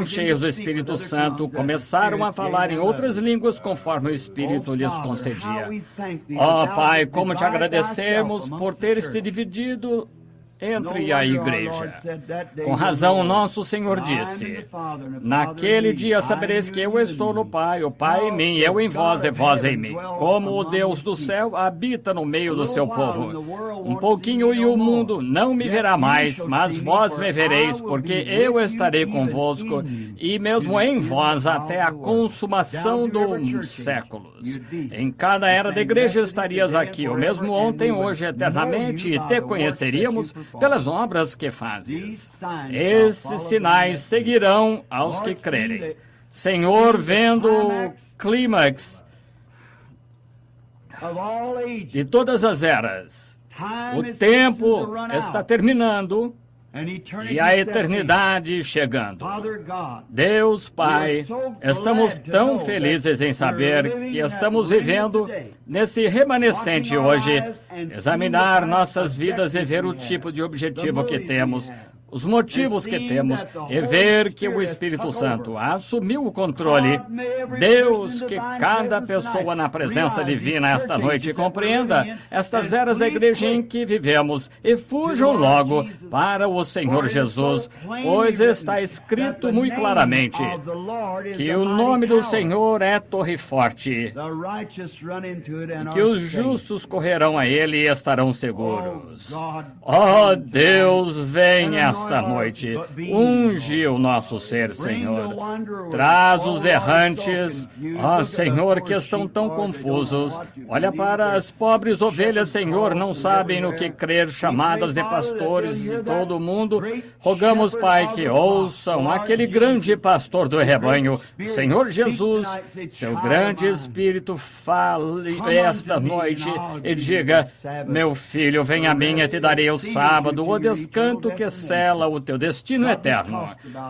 cheios do Espírito Santo, começaram a falar em outras línguas conforme o Espírito lhes concedia. Ó Pai, como te agradecemos por ter se dividido entre a igreja. Com razão, nosso Senhor disse: naquele dia sabereis que eu estou no Pai, o Pai em mim, eu em vós e vós em mim. Como o Deus do céu habita no meio do seu povo. Um pouquinho e o mundo não me verá mais, mas vós me vereis, porque eu estarei convosco e mesmo em vós até a consumação dos séculos. Em cada era da igreja estarias aqui, o mesmo ontem, hoje, eternamente, e te conheceríamos pelas obras que fazes. Esses sinais seguirão aos que crerem. Senhor, vendo o clímax de todas as eras, o tempo está terminando e a eternidade chegando. Deus Pai, estamos tão felizes em saber que estamos vivendo nesse remanescente hoje, examinar nossas vidas e ver o tipo de objetivo que temos, os motivos que temos, e ver que o Espírito Santo assumiu o controle. Deus, que cada pessoa na presença divina esta noite compreenda estas eras da igreja em que vivemos e fujam logo para o Senhor Jesus, pois está escrito muito claramente que o nome do Senhor é torre forte, e que os justos correrão a ele e estarão seguros. Ó Deus, venha esta noite, unge o nosso ser, Senhor. Traz os errantes, ó Senhor, que estão tão confusos. Olha para as pobres ovelhas, Senhor, não sabem no que crer, chamadas de pastores de todo o mundo. Rogamos, Pai, que ouçam aquele grande pastor do rebanho, Senhor Jesus. Seu grande Espírito fale esta noite e diga: meu filho, vem a mim e te darei o sábado, o descanso que cela o teu destino eterno,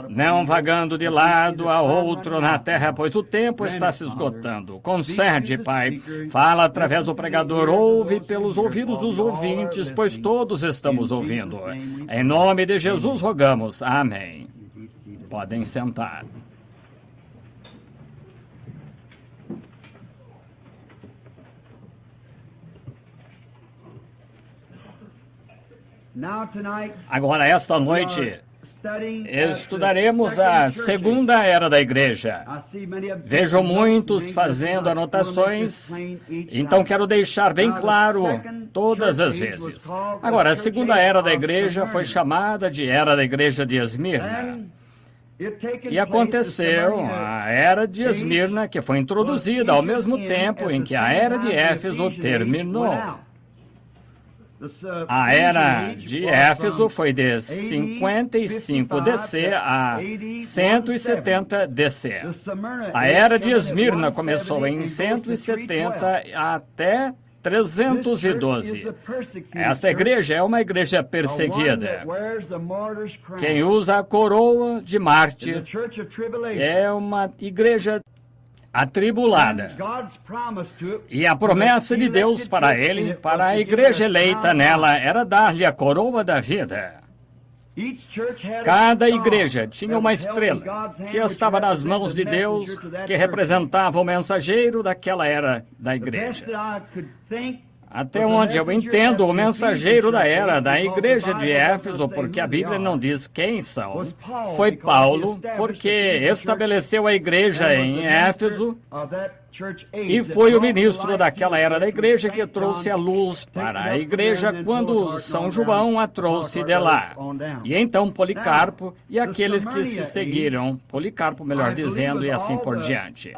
não vagando de lado a outro na terra, pois o tempo está se esgotando. Concede, Pai, fala através do pregador, ouve pelos ouvidos dos ouvintes, pois todos estamos ouvindo. Em nome de Jesus rogamos. Amém. Podem sentar. Agora, esta noite, estudaremos a segunda era da igreja. Vejo muitos fazendo anotações, então quero deixar bem claro todas as vezes. Agora, a segunda era da igreja foi chamada de Era da Igreja de Esmirna. E aconteceu a Era de Esmirna, que foi introduzida ao mesmo tempo em que a Era de Éfeso terminou. A Era de Éfeso foi de 55 DC a 170 DC. A Era de Esmirna começou em 170 até 312. Essa igreja é uma igreja perseguida. Quem usa a coroa de mártir é uma igreja atribulada. E a promessa de Deus para ele, para a igreja eleita nela, era dar-lhe a coroa da vida. Cada igreja tinha uma estrela que estava nas mãos de Deus, que representava o mensageiro daquela era da igreja. Até onde eu entendo, o mensageiro da era da igreja de Éfeso, porque a Bíblia não diz quem são, foi Paulo, porque estabeleceu a igreja em Éfeso e foi o ministro daquela era da igreja que trouxe a luz para a igreja quando São João a trouxe de lá. E então Policarpo e aqueles que se seguiram, Policarpo, melhor dizendo, e assim por diante.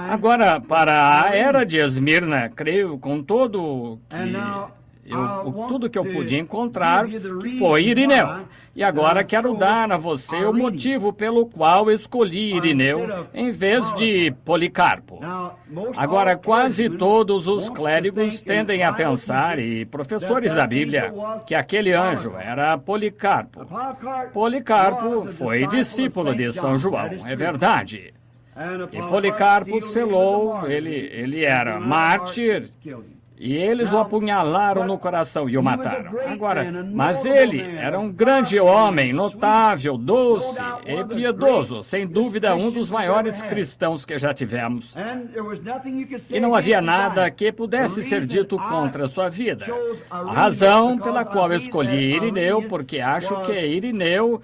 Agora, para a era de Esmirna, creio com todo tudo que eu pude encontrar foi Irineu. E agora quero dar a você o motivo pelo qual escolhi Irineu em vez de Policarpo. Agora, quase todos os clérigos tendem a pensar, e professores da Bíblia, que aquele anjo era Policarpo. Policarpo foi discípulo de São João, é verdade. E Policarpo selou, ele era mártir, E eles o apunhalaram no coração e o mataram. Agora, mas ele era um grande homem, notável, doce e piedoso, sem dúvida um dos maiores cristãos que já tivemos. E não havia nada que pudesse ser dito contra a sua vida. A razão pela qual eu escolhi Irineu, porque acho que Irineu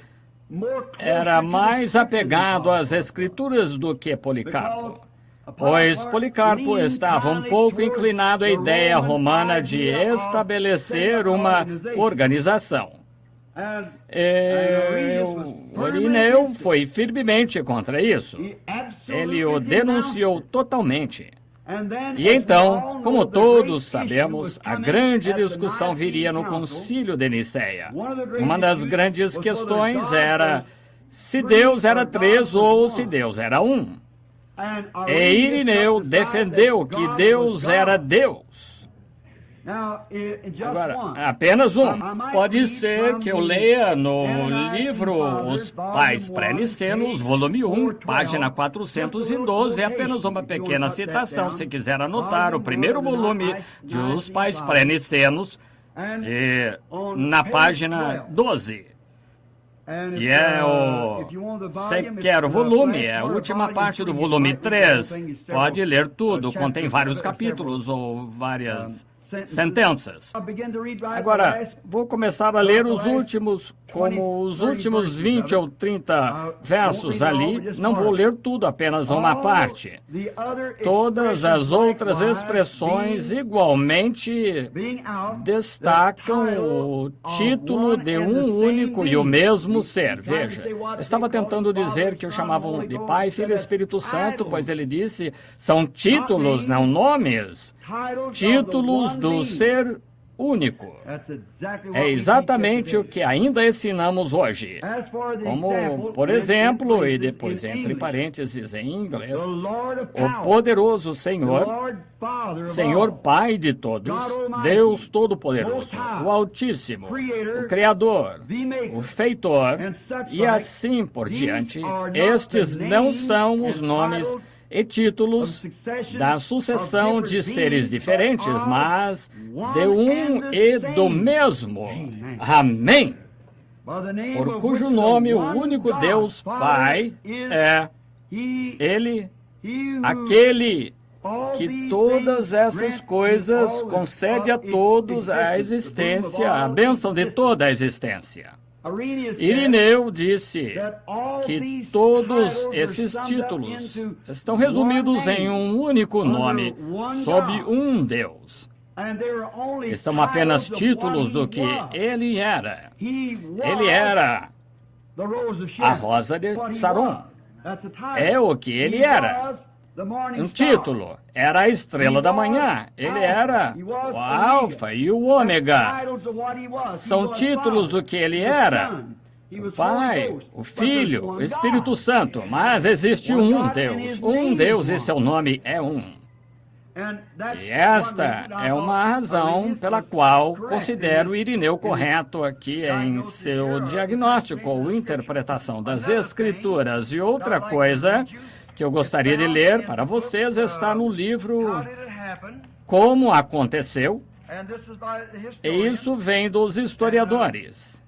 era mais apegado às Escrituras do que Policarpo. Pois Policarpo estava um pouco inclinado à ideia romana de estabelecer uma organização. O Irineu foi firmemente contra isso. Ele o denunciou totalmente. E então, como todos sabemos, a grande discussão viria no Concílio de Nicéia. Uma das grandes questões era se Deus era três ou se Deus era um. E Irineu defendeu que Deus era Deus. Agora, apenas um. Pode ser que eu leia no livro Os Pais Pré-Nicenos, volume 1, página 412, é apenas uma pequena citação, se quiser anotar, o primeiro volume de Os Pais Pré-Nicenos, na página 12. E você quer o volume, é a última parte do volume 3. Pode ler tudo, contém vários capítulos ou várias sentenças. Agora, vou começar a ler os últimos 20 ou 30 versos ali. Não vou ler tudo, apenas uma parte. Todas as outras expressões igualmente destacam o título de um único e o mesmo ser. Veja, estava tentando dizer que o chamavam de Pai, Filho e Espírito Santo, pois ele disse, são títulos, não nomes. Títulos do ser único. É exatamente o que ainda ensinamos hoje. Como, por exemplo, e depois entre parênteses em inglês, o poderoso Senhor, Senhor Pai de todos, Deus Todo-Poderoso, o Altíssimo, o Criador, o Feitor, e assim por diante. Estes não são os nomes e títulos da sucessão de seres diferentes, mas de um e do mesmo. Amém! Por cujo nome o único Deus Pai é Ele, aquele que todas essas coisas concede a todos a existência, a bênção de toda a existência. Irineu disse que todos esses títulos estão resumidos em um único nome, sob um Deus. E são apenas títulos do que ele era. Ele era a Rosa de Saron. É o que ele era. Um título. Era a estrela da manhã. Ele era o Alfa e o Ômega. São títulos do que ele era. O Pai, o Filho, o Espírito Santo. Mas existe um Deus. Um Deus e seu nome é um. E esta é uma razão pela qual considero Irineu correto aqui em seu diagnóstico ou interpretação das Escrituras. E outra coisa que eu gostaria de ler para vocês está no livro Como Aconteceu, e isso vem dos historiadores.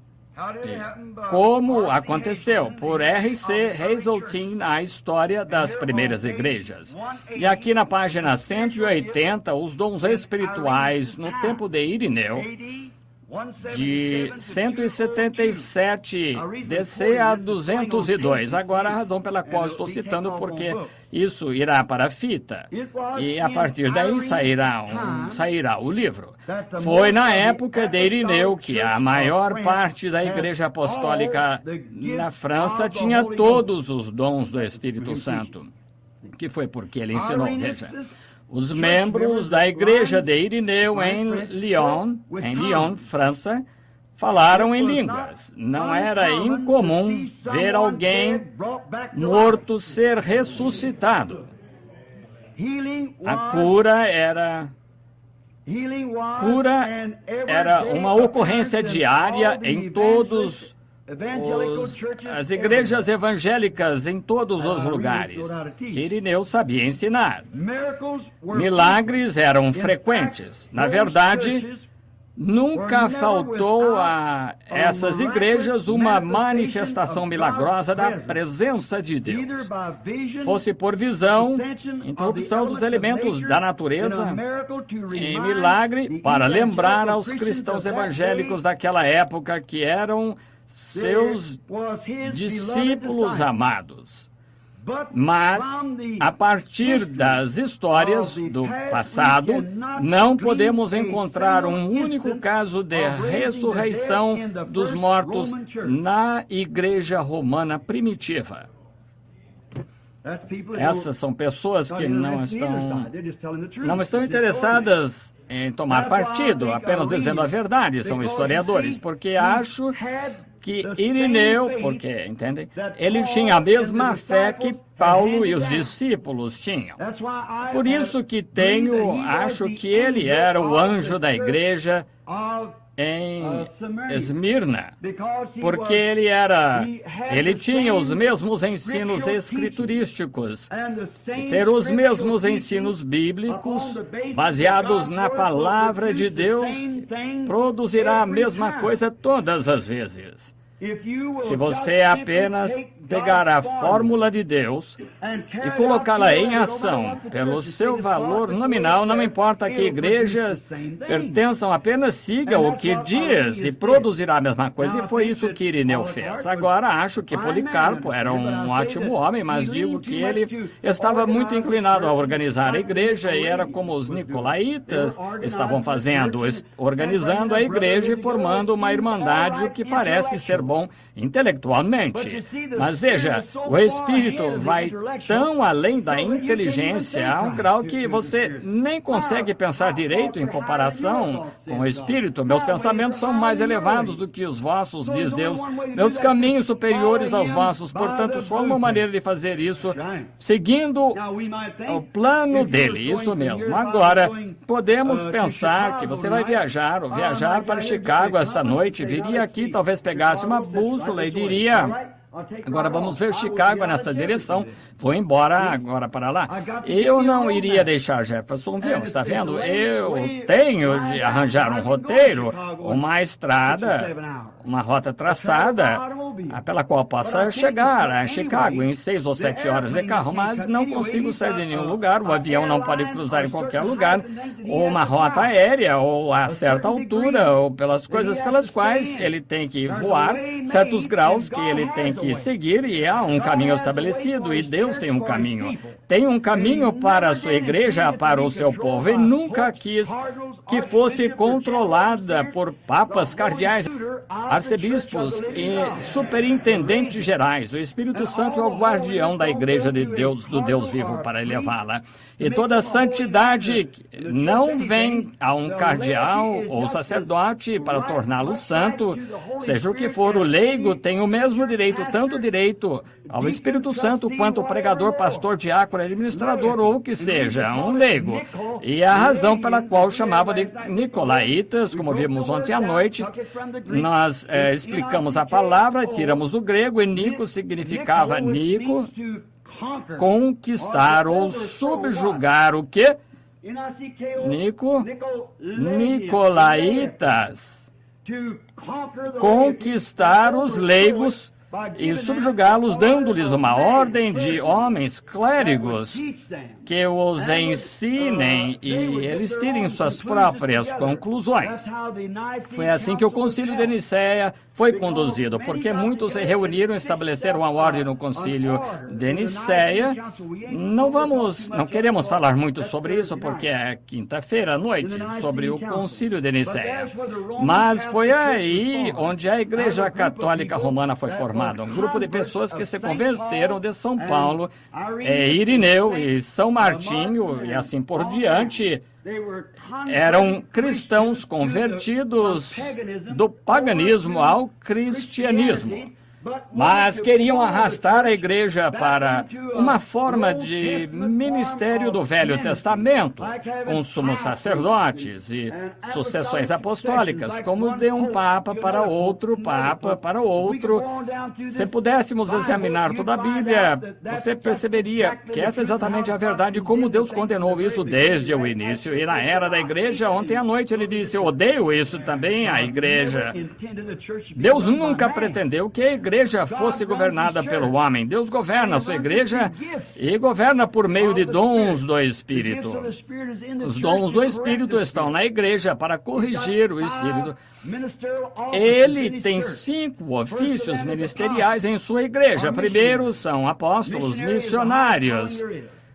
Como Aconteceu, por R.C. Hazeltine, a história das primeiras igrejas. E aqui na página 180, os dons espirituais no tempo de Irineu, de 177 DC a 202. Agora, a razão pela qual estou citando, porque isso irá para a fita, e a partir daí sairá o livro. Foi na época de Irineu que a maior parte da Igreja Apostólica na França tinha todos os dons do Espírito Santo, que foi porque ele ensinou, veja. Os membros da igreja de Irineu em Lyon, França, falaram em línguas. Não era incomum ver alguém morto ser ressuscitado. A cura era uma ocorrência diária em todos as igrejas evangélicas em todos os lugares, que Irineu sabia ensinar. Milagres eram frequentes. Na verdade, nunca faltou a essas igrejas uma manifestação milagrosa da presença de Deus. Fosse por visão, interrupção dos elementos da natureza, em milagre, para lembrar aos cristãos evangélicos daquela época que eram seus discípulos amados. Mas, a partir das histórias do passado, não podemos encontrar um único caso de ressurreição dos mortos na Igreja Romana primitiva. Essas são pessoas que não estão interessadas em tomar partido, apenas dizendo a verdade, são historiadores, porque acho que Irineu, porque, entendem? Ele tinha a mesma fé que Paulo e os discípulos tinham. Por isso que acho que ele era o anjo da igreja em Esmirna, porque ele tinha os mesmos ensinos escriturísticos, ter os mesmos ensinos bíblicos baseados na palavra de Deus, produzirá a mesma coisa todas as vezes. Se você apenas pegar a fórmula de Deus e colocá-la em ação pelo seu valor nominal, não importa que igrejas pertençam, apenas siga o que diz e produzirá a mesma coisa. E foi isso que Irineu fez. Agora, acho que Policarpo era um ótimo homem, mas digo que ele estava muito inclinado a organizar a igreja e era como os nicolaítas estavam fazendo, organizando a igreja e formando uma irmandade, o que parece ser bom intelectualmente. Mas veja, o Espírito vai tão além da inteligência a um grau que você nem consegue pensar direito em comparação com o Espírito. Meus pensamentos são mais elevados do que os vossos, diz Deus. Meus caminhos superiores aos vossos. Portanto, só uma maneira de fazer isso, seguindo o plano dele. Isso mesmo. Agora, podemos pensar que você vai viajar para Chicago esta noite, viria aqui, talvez pegasse uma bússola e diria: agora vamos ver Chicago nesta direção. Vou embora agora para lá. Eu não iria deixar Jeffersonville, está vendo? Eu tenho de arranjar um roteiro, uma estrada, uma rota traçada, pela qual possa chegar a Chicago em 6 ou 7 horas de carro, mas não consigo sair de nenhum lugar. O avião não pode cruzar em qualquer lugar, ou uma rota aérea, ou a certa altura, ou pelas coisas pelas quais ele tem que voar, certos graus que ele tem que seguir, e há um caminho estabelecido, e Deus tem um caminho. Tem um caminho para a sua igreja, para o seu povo, e nunca quis que fosse controlada por papas, cardeais, arcebispos e superintendentes gerais. O Espírito Santo é o guardião da igreja de Deus, do Deus vivo, para elevá-la. E toda santidade não vem a um cardeal ou sacerdote para torná-lo santo, seja o que for. O leigo tem o mesmo direito, tanto direito ao Espírito Santo quanto o pregador, pastor, diácono, administrador ou o que seja, um leigo. E a razão pela qual chamava de nicolaítas, como vimos ontem à noite, nós explicamos a palavra, tiramos o grego, e nico significava nico, conquistar ou subjugar o quê? Nicolaítas. Conquistar os leigos e subjugá-los, dando-lhes uma ordem de homens clérigos que os ensinem e eles tirem suas próprias conclusões. Foi assim que o Concílio de Nicéia foi conduzido, porque muitos se reuniram e estabeleceram a ordem no Concílio de Nicéia. Não queremos falar muito sobre isso, porque é quinta-feira à noite, sobre o Concílio de Nicéia. Mas foi aí onde a Igreja Católica Romana foi formada. Um grupo de pessoas que se converteram de São Paulo, Irineu e São Martinho e assim por diante, eram cristãos convertidos do paganismo ao cristianismo. mas queriam arrastar a igreja para uma forma de ministério do Velho Testamento, com sumos sacerdotes e sucessões apostólicas, como de um papa para outro, Se pudéssemos examinar toda a Bíblia, você perceberia que essa é exatamente a verdade, como Deus condenou isso desde o início. E na era da igreja, ontem à noite, ele disse: eu odeio isso também, a igreja. Deus nunca pretendeu que a igreja fosse governada pelo homem. Deus governa a sua igreja e governa por meio de dons do Espírito. Os dons do Espírito estão na igreja para corrigir o Espírito. Ele tem 5 ofícios ministeriais em sua igreja. Primeiro são apóstolos, missionários.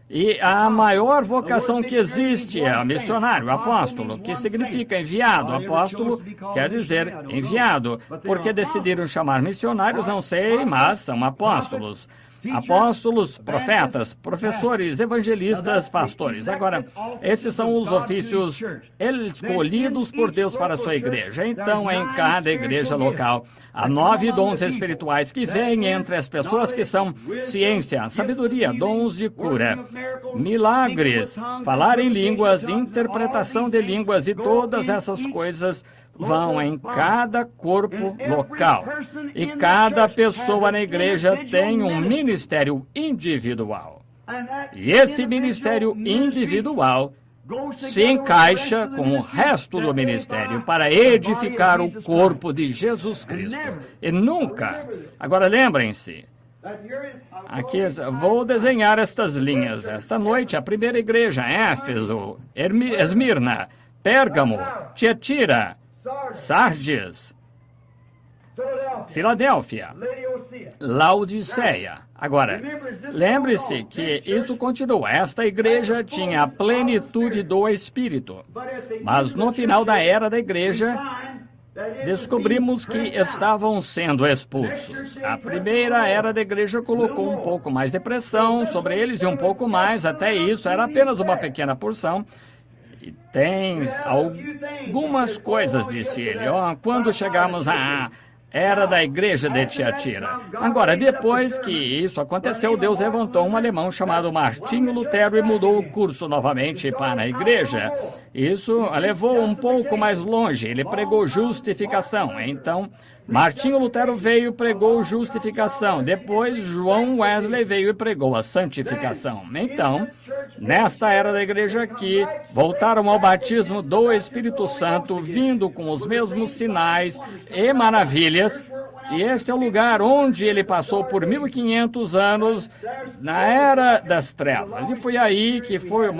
E a maior vocação que existe é o missionário, apóstolo, que significa enviado. Apóstolo quer dizer enviado. Por que decidiram chamar missionários? Não sei, mas são apóstolos. Apóstolos, profetas, professores, evangelistas, pastores. Agora, esses são os ofícios escolhidos por Deus para a sua igreja. Então, em cada igreja local, há 9 dons espirituais que vêm entre as pessoas, que são ciência, sabedoria, dons de cura, milagres, falar em línguas, interpretação de línguas, e todas essas coisas vão em cada corpo local. E cada pessoa na igreja tem um ministério individual. E esse ministério individual se encaixa com o resto do ministério para edificar o corpo de Jesus Cristo. E nunca... Agora, lembrem-se, aqui vou desenhar estas linhas. Esta noite, a primeira igreja: Éfeso, Esmirna, Pérgamo, Tiatira, Sardes, Filadélfia, Laodiceia. Agora, lembre-se que isso continua. Esta igreja tinha a plenitude do Espírito. Mas no final da era da igreja, descobrimos que estavam sendo expulsos. A primeira era da igreja colocou um pouco mais de pressão sobre eles, e um pouco mais, até isso, era apenas uma pequena porção. E tens algumas coisas, disse ele, quando chegarmos à era da igreja de Tiatira. Agora, depois que isso aconteceu, Deus levantou um alemão chamado Martinho Lutero e mudou o curso novamente para a igreja. Isso levou um pouco mais longe. Ele pregou justificação. Então, Martinho Lutero veio e pregou justificação. Depois, João Wesley veio e pregou a santificação. Então, nesta era da igreja aqui, voltaram ao batismo do Espírito Santo, vindo com os mesmos sinais e maravilhas. E este é o lugar onde ele passou por 1500 anos na Era das Trevas. E foi aí que foi o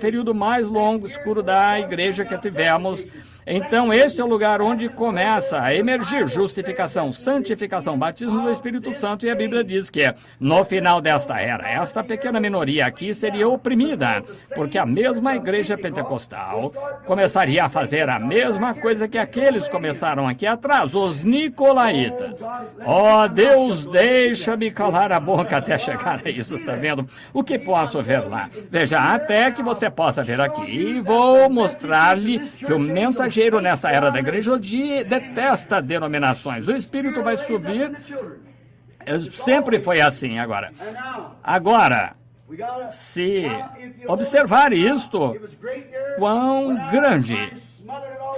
período mais longo, escuro da igreja que tivemos. Então, este é o lugar onde começa a emergir justificação, santificação, batismo do Espírito Santo. E a Bíblia diz que no final desta era, esta pequena minoria aqui seria oprimida, porque a mesma igreja pentecostal começaria a fazer a mesma coisa que aqueles começaram aqui atrás, os nicolaítas. Deus, deixa-me calar a boca até chegar a isso, está vendo? O que posso ver lá? Veja, até que você possa ver aqui. E vou mostrar-lhe que o mensageiro nessa era da igreja detesta denominações. O Espírito vai subir. Sempre foi assim. Agora, se observar isto, quão grande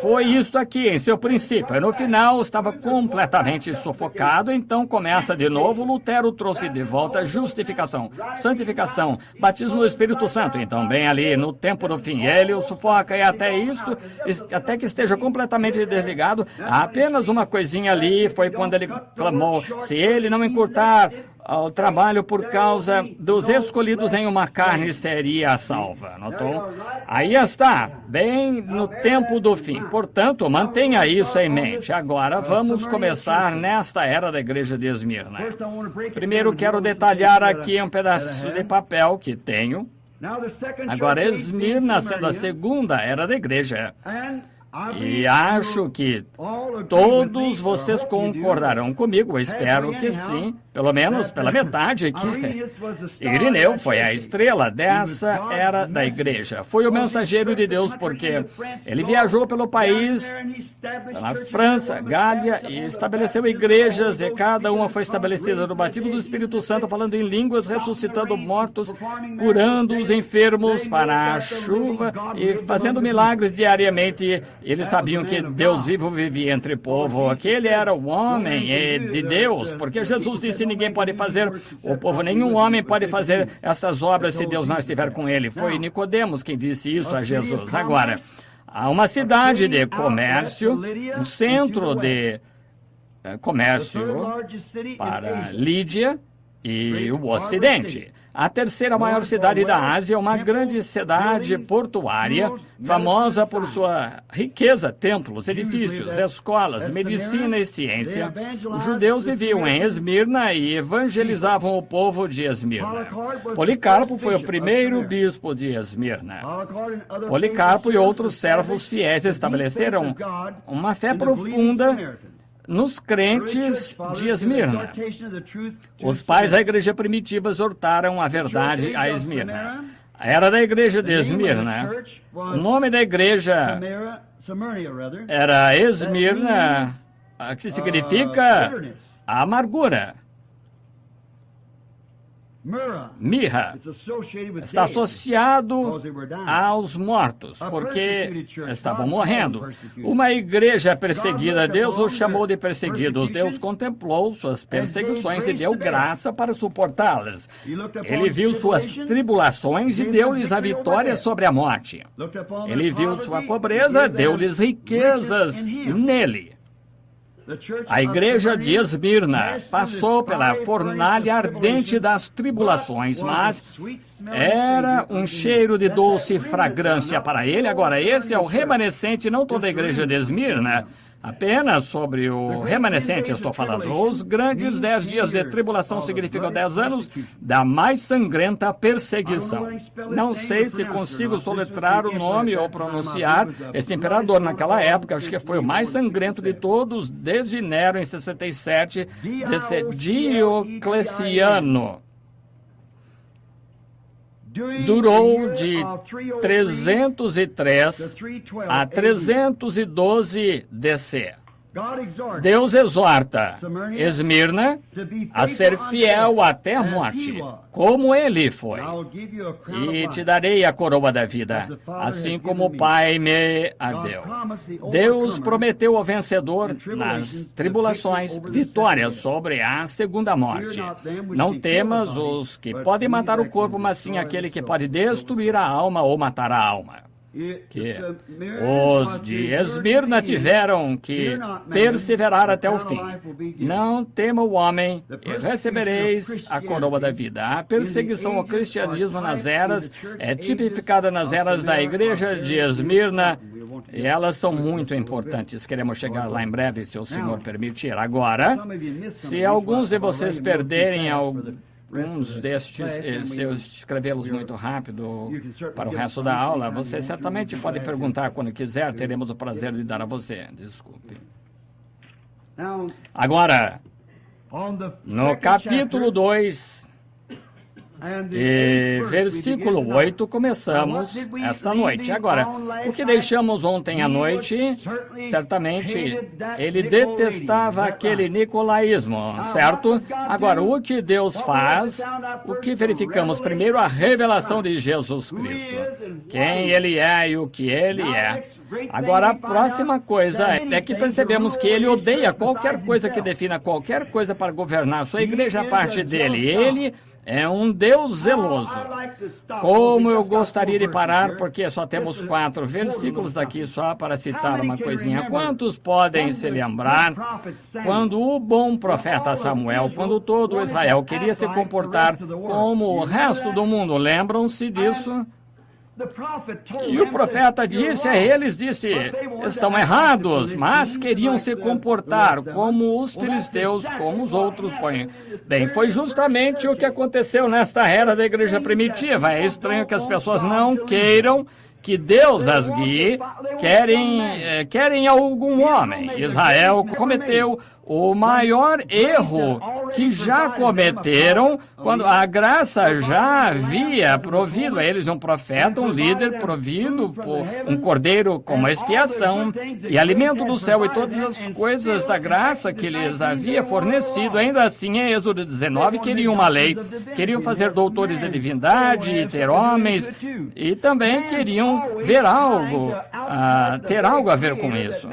foi isto aqui em seu princípio. No final estava completamente sufocado, então começa de novo. Lutero trouxe de volta justificação, santificação, batismo do Espírito Santo. Então, bem ali no tempo do fim, ele o sufoca, e até que esteja completamente desligado. Apenas uma coisinha ali foi quando ele clamou: se ele não encurtar o trabalho por causa dos escolhidos, nenhuma carne seria salva. Notou? Aí está, bem no tempo do fim. Portanto, mantenha isso em mente. Agora, vamos começar nesta era da igreja de Esmirna. Primeiro, quero detalhar aqui um pedaço de papel que tenho. Agora, Esmirna sendo a segunda era da igreja. E acho que todos vocês concordarão comigo, eu espero que sim, pelo menos pela metade aqui. Irineu foi a estrela dessa era da igreja. Foi o mensageiro de Deus porque ele viajou pelo país, pela França, Gália, e estabeleceu igrejas, e cada uma foi estabelecida no batismo do Espírito Santo, falando em línguas, ressuscitando mortos, curando os enfermos para a chuva e fazendo milagres diariamente. Eles sabiam que Deus vivo vivia entre o povo. Aquele era o homem de Deus, porque Jesus disse: ninguém pode fazer, o povo, nenhum homem pode fazer essas obras se Deus não estiver com ele. Foi Nicodemos quem disse isso a Jesus. Agora, há uma cidade de comércio, um centro de comércio para Lídia e o Ocidente. A terceira maior cidade da Ásia é uma grande cidade portuária, famosa por sua riqueza, templos, edifícios, escolas, medicina e ciência. Os judeus viviam em Esmirna e evangelizavam o povo de Esmirna. Policarpo foi o primeiro bispo de Esmirna. Policarpo e outros servos fiéis estabeleceram uma fé profunda nos crentes de Esmirna. Os pais da igreja primitiva exortaram a verdade a Esmirna. Era da igreja de Esmirna. O nome da igreja era Esmirna, que significa amargura. Mirra está associado aos mortos, porque estavam morrendo. Uma igreja perseguida, Deus os chamou de perseguidos. Deus contemplou suas perseguições e deu graça para suportá-las. Ele viu suas tribulações e deu-lhes a vitória sobre a morte. Ele viu sua pobreza, deu-lhes riquezas nele. A igreja de Esmirna passou pela fornalha ardente das tribulações, mas era um cheiro de doce fragrância para ele. Agora, esse é o remanescente, não toda a igreja de Esmirna. Apenas sobre o remanescente estou falando. Os grandes 10 dias de tribulação significam 10 anos da mais sangrenta perseguição. Não sei se consigo soletrar o nome ou pronunciar. Esse imperador naquela época, acho que foi o mais sangrento de todos, desde Nero em 67, Diocleciano. Durou de 303 a 312 DC. Deus exorta Esmirna a ser fiel até a morte, como ele foi. E te darei a coroa da vida, assim como o Pai me a deu. Deus prometeu ao vencedor nas tribulações vitória sobre a segunda morte. Não temas os que podem matar o corpo, mas sim aquele que pode destruir a alma ou matar a alma. Que os de Esmirna tiveram que perseverar até o fim. Não tema o homem e recebereis a coroa da vida. A perseguição ao cristianismo nas eras é tipificada nas eras da igreja de Esmirna, e elas são muito importantes. Queremos chegar lá em breve, se o Senhor permitir. Agora, se alguns de vocês perderem alguns destes, se eu escrevê-los muito rápido para o resto da aula, você certamente pode perguntar quando quiser, teremos o prazer de dar a você. Desculpe. Agora, no capítulo 2, e versículo 8, começamos esta noite. Agora, o que deixamos ontem à noite, certamente, ele detestava aquele nicolaísmo, certo? Agora, o que Deus faz, o que verificamos primeiro? A revelação de Jesus Cristo. Quem ele é e o que ele é. Agora, a próxima coisa é que percebemos que ele odeia qualquer coisa que defina qualquer coisa para governar sua igreja, a parte dele. Ele é um Deus zeloso. Como eu gostaria de parar, porque só temos 4 versículos aqui só para citar uma coisinha. Quantos podem se lembrar quando o bom profeta Samuel, quando todo Israel queria se comportar como o resto do mundo, lembram-se disso? E o profeta disse a eles, estão errados, mas queriam se comportar como os filisteus, como os outros. Bem, foi justamente o que aconteceu nesta era da igreja primitiva. É estranho que as pessoas não queiram que Deus as guie, querem algum homem. Israel cometeu o maior erro que já cometeram, quando a graça já havia provido a eles um profeta, um líder provido por um cordeiro como expiação, e alimento do céu e todas as coisas da graça que lhes havia fornecido. Ainda assim, em Êxodo 19, queriam uma lei, queriam fazer doutores de divindade e ter homens, e também queriam ver algo, ter algo a ver com isso.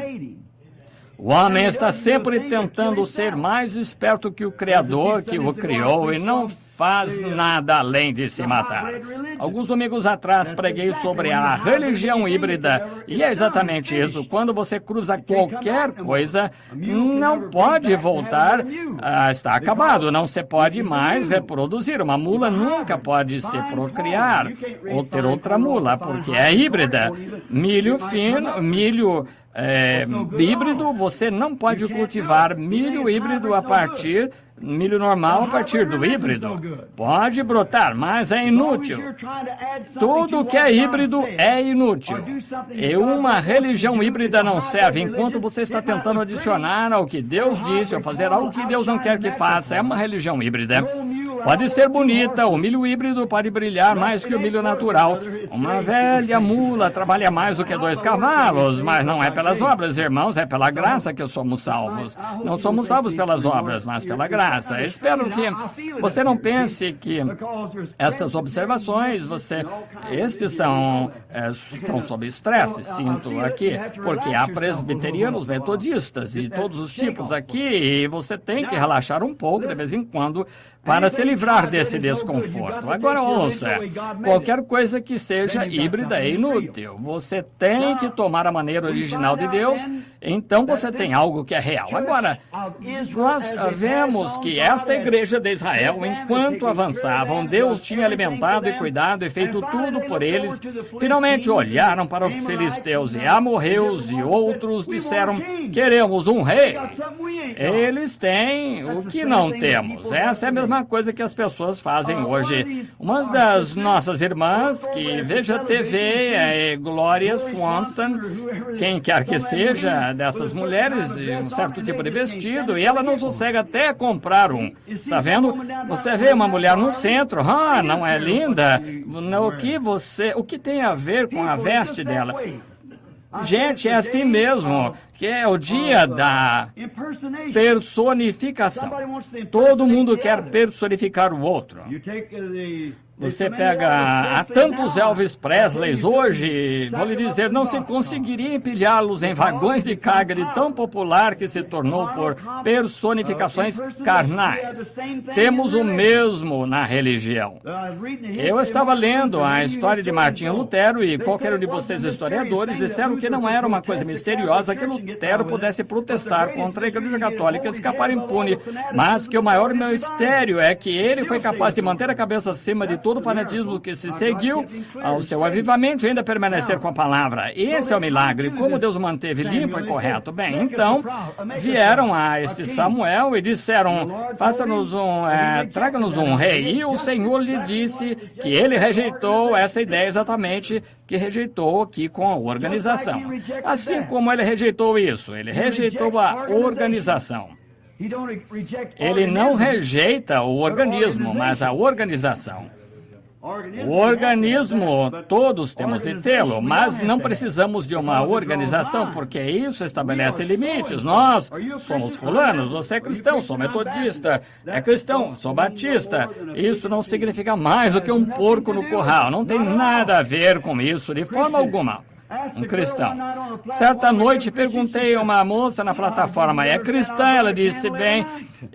O homem está sempre tentando ser mais esperto que o Criador que o criou e não faz nada além de se matar. Alguns domingos atrás preguei sobre a religião híbrida e é exatamente isso. Quando você cruza qualquer coisa, não pode voltar, está acabado, não se pode mais reproduzir. Uma mula nunca pode se procriar ou ter outra mula, porque é híbrida. Milho fino, milho híbrido, você não pode cultivar milho híbrido milho normal a partir do híbrido. Pode brotar, mas é inútil. Tudo que é híbrido é inútil. E uma religião híbrida não serve enquanto você está tentando adicionar ao que Deus disse ou fazer algo que Deus não quer que faça. É uma religião híbrida. Pode ser bonita, o milho híbrido pode brilhar mais que o milho natural. Uma velha mula trabalha mais do que 2 cavalos, mas não é pelas obras, irmãos, é pela graça que somos salvos. Não somos salvos pelas obras, mas pela graça. Espero que você não pense que estas observações, estes estão sob estresse, sinto aqui, porque há presbiterianos, metodistas e todos os tipos aqui, e você tem que relaxar um pouco de vez em quando para se livrar desse desconforto. Agora ouça, qualquer coisa que seja híbrida é inútil. Você tem que tomar a maneira original de Deus, então você tem algo que é real. Agora, nós vemos que esta igreja de Israel, enquanto avançavam, Deus tinha alimentado e cuidado e feito tudo por eles. Finalmente olharam para os filisteus e amorreus e outros disseram, queremos um rei. Eles têm o que não temos. Essa é a mesma coisa que as pessoas fazem hoje. Uma das nossas irmãs, que veja TV, é Gloria Swanson, quem quer que seja dessas mulheres, de um certo tipo de vestido, e ela não consegue até comprar um. Está vendo? Você vê uma mulher no centro, não é linda? O que tem a ver com a veste dela? Gente, é assim mesmo, que é o dia da personificação. Todo mundo quer personificar o outro. Você pega, há tantos Elvis Presleys hoje, vou lhe dizer, não se conseguiria empilhá-los em vagões de carga de tão popular que se tornou por personificações carnais. Temos o mesmo na religião. Eu estava lendo a história de Martinho Lutero e qualquer um de vocês historiadores disseram que não era uma coisa misteriosa que Lutero pudesse protestar contra a Igreja Católica e escapar impune, mas que o maior mistério é que ele foi capaz de manter a cabeça acima de todo o fanatismo que se seguiu ao seu avivamento e ainda permanecer com a palavra. Esse é o milagre, como Deus o manteve limpo e correto. Bem, então, vieram a este Samuel e disseram, traga-nos um rei. E o Senhor lhe disse que ele rejeitou essa ideia exatamente que rejeitou aqui com a organização. Assim como ele rejeitou isso, ele rejeitou a organização. Ele não rejeita o organismo, mas a organização. O organismo, todos temos de tê-lo, mas não precisamos de uma organização, porque isso estabelece limites. Nós somos fulanos, você é cristão, sou metodista, é cristão, sou batista. Isso não significa mais do que um porco no curral. Não tem nada a ver com isso, de forma alguma. Um cristão. Certa noite perguntei a uma moça na plataforma, é cristã? Ela disse, bem,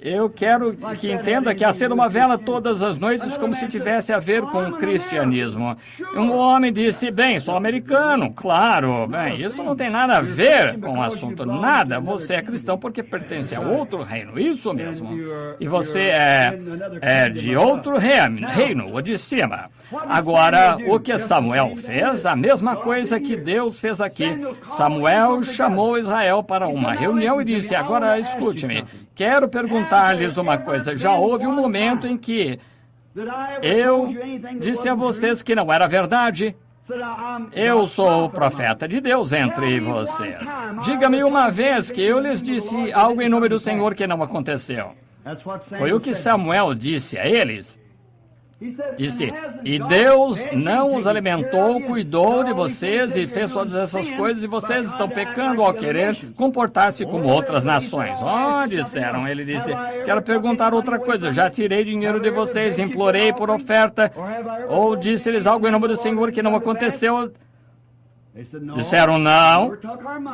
eu quero que entenda que acendo uma vela todas as noites como se tivesse a ver com o cristianismo. Um homem disse, bem, sou americano. Claro, bem, isso não tem nada a ver com o assunto, nada. Você é cristão porque pertence a outro reino, isso mesmo. E você é de outro reino, o de cima. Agora, o que Samuel fez, a mesma coisa que Deus fez aqui. Samuel chamou Israel para uma reunião e disse, agora escute-me, quero perguntar-lhes uma coisa. Já houve um momento em que eu disse a vocês que não era verdade? Eu sou o profeta de Deus entre vocês. Diga-me uma vez que eu lhes disse algo em nome do Senhor que não aconteceu. Foi o que Samuel disse a eles. Disse, e Deus não os alimentou, cuidou de vocês e fez todas essas coisas, e vocês estão pecando ao querer comportar-se como outras nações. Disseram. Ele disse, quero perguntar outra coisa, já tirei dinheiro de vocês, implorei por oferta, ou disse-lhes algo em nome do Senhor que não aconteceu? Disseram, não,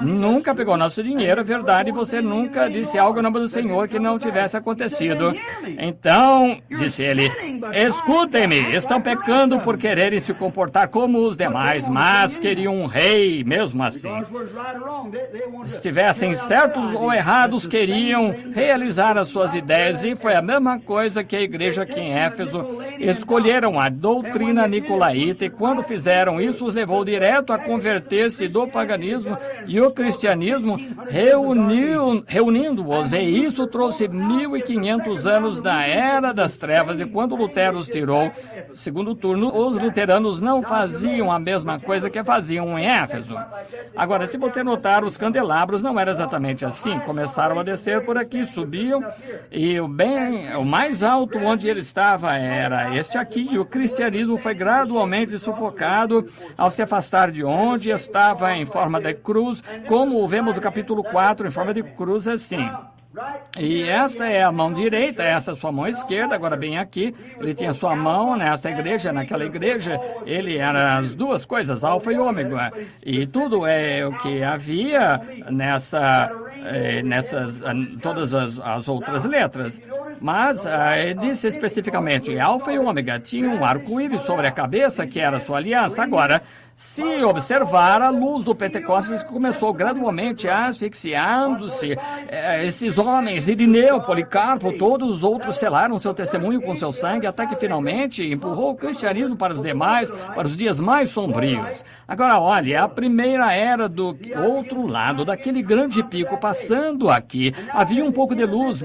nunca pegou nosso dinheiro, é verdade, você nunca disse algo em nome do Senhor que não tivesse acontecido. Então, disse ele, escutem-me, estão pecando por quererem se comportar como os demais, mas queriam um rei mesmo assim. Se estivessem certos ou errados, queriam realizar as suas ideias, e foi a mesma coisa que a igreja aqui em Éfeso. Escolheram a doutrina nicolaíta, e quando fizeram isso, os levou direto a converter-se do paganismo e o cristianismo, reunindo-os, e isso trouxe 1500 anos da Era das Trevas, e quando Lutero os tirou, segundo turno, os luteranos não faziam a mesma coisa que faziam em Éfeso. Agora, se você notar, os candelabros não eram exatamente assim, começaram a descer por aqui, subiam, e o mais alto onde ele estava era este aqui, e o cristianismo foi gradualmente sufocado ao se afastar de onde estava em forma de cruz, como vemos no capítulo 4, em forma de cruz assim. E esta é a mão direita, essa é a sua mão esquerda, agora bem aqui, ele tinha sua mão nessa igreja, naquela igreja, ele era as duas coisas, alfa e ômega, e tudo é o que havia nessas todas as outras letras. Mas disse especificamente, alfa e ômega tinham um arco-íris sobre a cabeça, que era a sua aliança. Agora, se observar, a luz do Pentecostes começou gradualmente asfixiando-se. Esses homens, Irineu, Policarpo, todos os outros selaram seu testemunho com seu sangue, até que finalmente empurrou o cristianismo para os demais, para os dias mais sombrios. Agora, olha, a primeira era do outro lado, daquele grande pico, passando aqui, havia um pouco de luz,